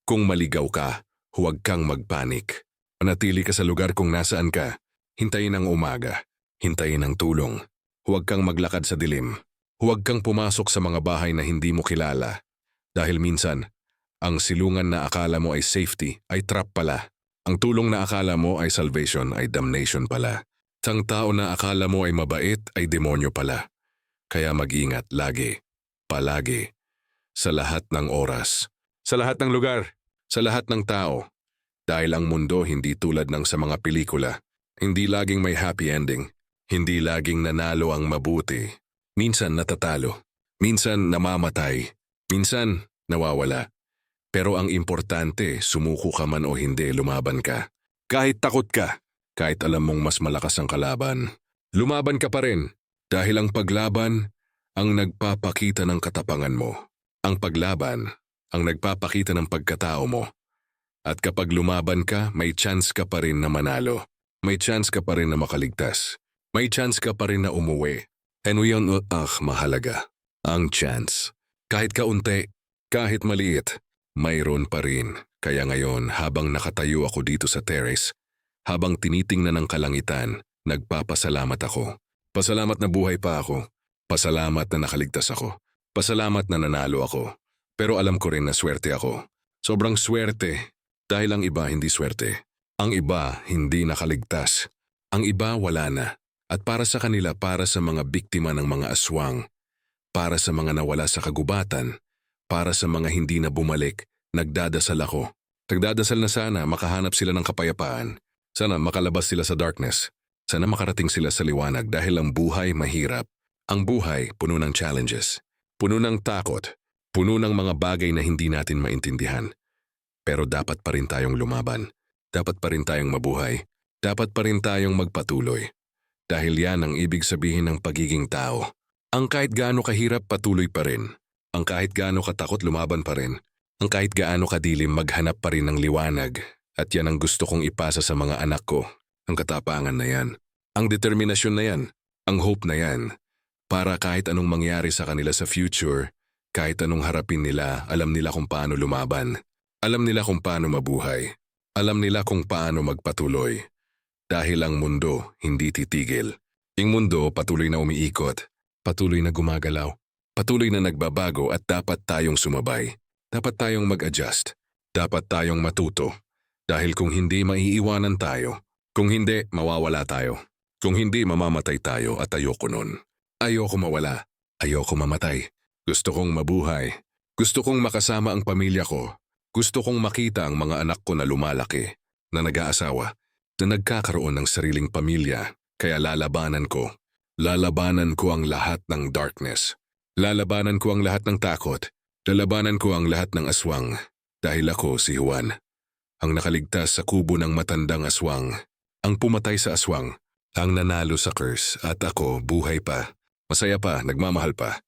Kung maligaw ka, huwag kang magpanik. Manatili ka sa lugar kung nasaan ka. Hintayin ang umaga. Hintayin ang tulong. Huwag kang maglakad sa dilim. Huwag kang pumasok sa mga bahay na hindi mo kilala. Dahil minsan, ang silungan na akala mo ay safety ay trap pala. Ang tulong na akala mo ay salvation ay damnation pala. Ang tao na akala mo ay mabait ay demonyo pala. Kaya mag-ingat lagi, palagi, sa lahat ng oras, sa lahat ng lugar, sa lahat ng tao. Dahil ang mundo hindi tulad ng sa mga pelikula. Hindi laging may happy ending. Hindi laging nanalo ang mabuti. Minsan natatalo. Minsan namamatay. Minsan nawawala. Pero ang importante, sumuko ka man o hindi, lumaban ka. Kahit takot ka, kahit alam mong mas malakas ang kalaban, lumaban ka pa rin. Dahil ang paglaban ang nagpapakita ng katapangan mo. Ang paglaban ang nagpapakita ng pagkatao mo. At kapag lumaban ka, may chance ka pa rin na manalo. May chance ka pa rin na makaligtas. May chance ka pa rin na umuwi. And yun, mahalaga. Ang chance. Kahit kaunti, kahit maliit, mayroon pa rin. Kaya ngayon, habang nakatayo ako dito sa terrace, habang tinitingnan ng kalangitan, nagpapasalamat ako. Pasalamat na buhay pa ako. Pasalamat na nakaligtas ako. Pasalamat na nanalo ako. Pero alam ko rin na swerte ako. Sobrang swerte. Dahil ang iba hindi swerte. Ang iba hindi nakaligtas. Ang iba wala na. At para sa kanila, para sa mga biktima ng mga aswang, para sa mga nawala sa kagubatan, para sa mga hindi na bumalik, nagdadasal ako. Nagdadasal na sana makahanap sila ng kapayapaan. Sana makalabas sila sa darkness. Sana makarating sila sa liwanag dahil ang buhay mahirap. Ang buhay puno ng challenges. Puno ng takot. Puno ng mga bagay na hindi natin maintindihan. Pero dapat pa rin tayong lumaban. Dapat pa rin tayong mabuhay. Dapat pa rin tayong magpatuloy. Dahil yan ang ibig sabihin ng pagiging tao. Ang kahit gaano kahirap, patuloy pa rin. Ang kahit gaano katakot, lumaban pa rin. Ang kahit gaano kadilim, maghanap pa rin ng liwanag. At yan ang gusto kong ipasa sa mga anak ko. Ang katapangan na yan. Ang determinasyon na yan. Ang hope na yan. Para kahit anong mangyari sa kanila sa future, kahit anong harapin nila, alam nila kung paano lumaban. Alam nila kung paano mabuhay. Alam nila kung paano magpatuloy. Dahil ang mundo hindi titigil. Ang mundo patuloy na umiikot, patuloy na gumagalaw, patuloy na nagbabago at dapat tayong sumabay. Dapat tayong mag-adjust. Dapat tayong matuto. Dahil kung hindi, maiiwanan tayo. Kung hindi, mawawala tayo. Kung hindi, mamamatay tayo at ayoko nun. Ayoko mawala. Ayoko mamatay. Gusto kong mabuhay. Gusto kong makasama ang pamilya ko. Gusto kong makita ang mga anak ko na lumalaki, na nag-aasawa, na nagkakaroon ng sariling pamilya, kaya lalabanan ko. Lalabanan ko ang lahat ng darkness. Lalabanan ko ang lahat ng takot. Lalabanan ko ang lahat ng aswang. Dahil ako si Juan, ang nakaligtas sa kubo ng matandang aswang, ang pumatay sa aswang, ang nanalo sa curse at ako buhay pa, masaya pa, nagmamahal pa.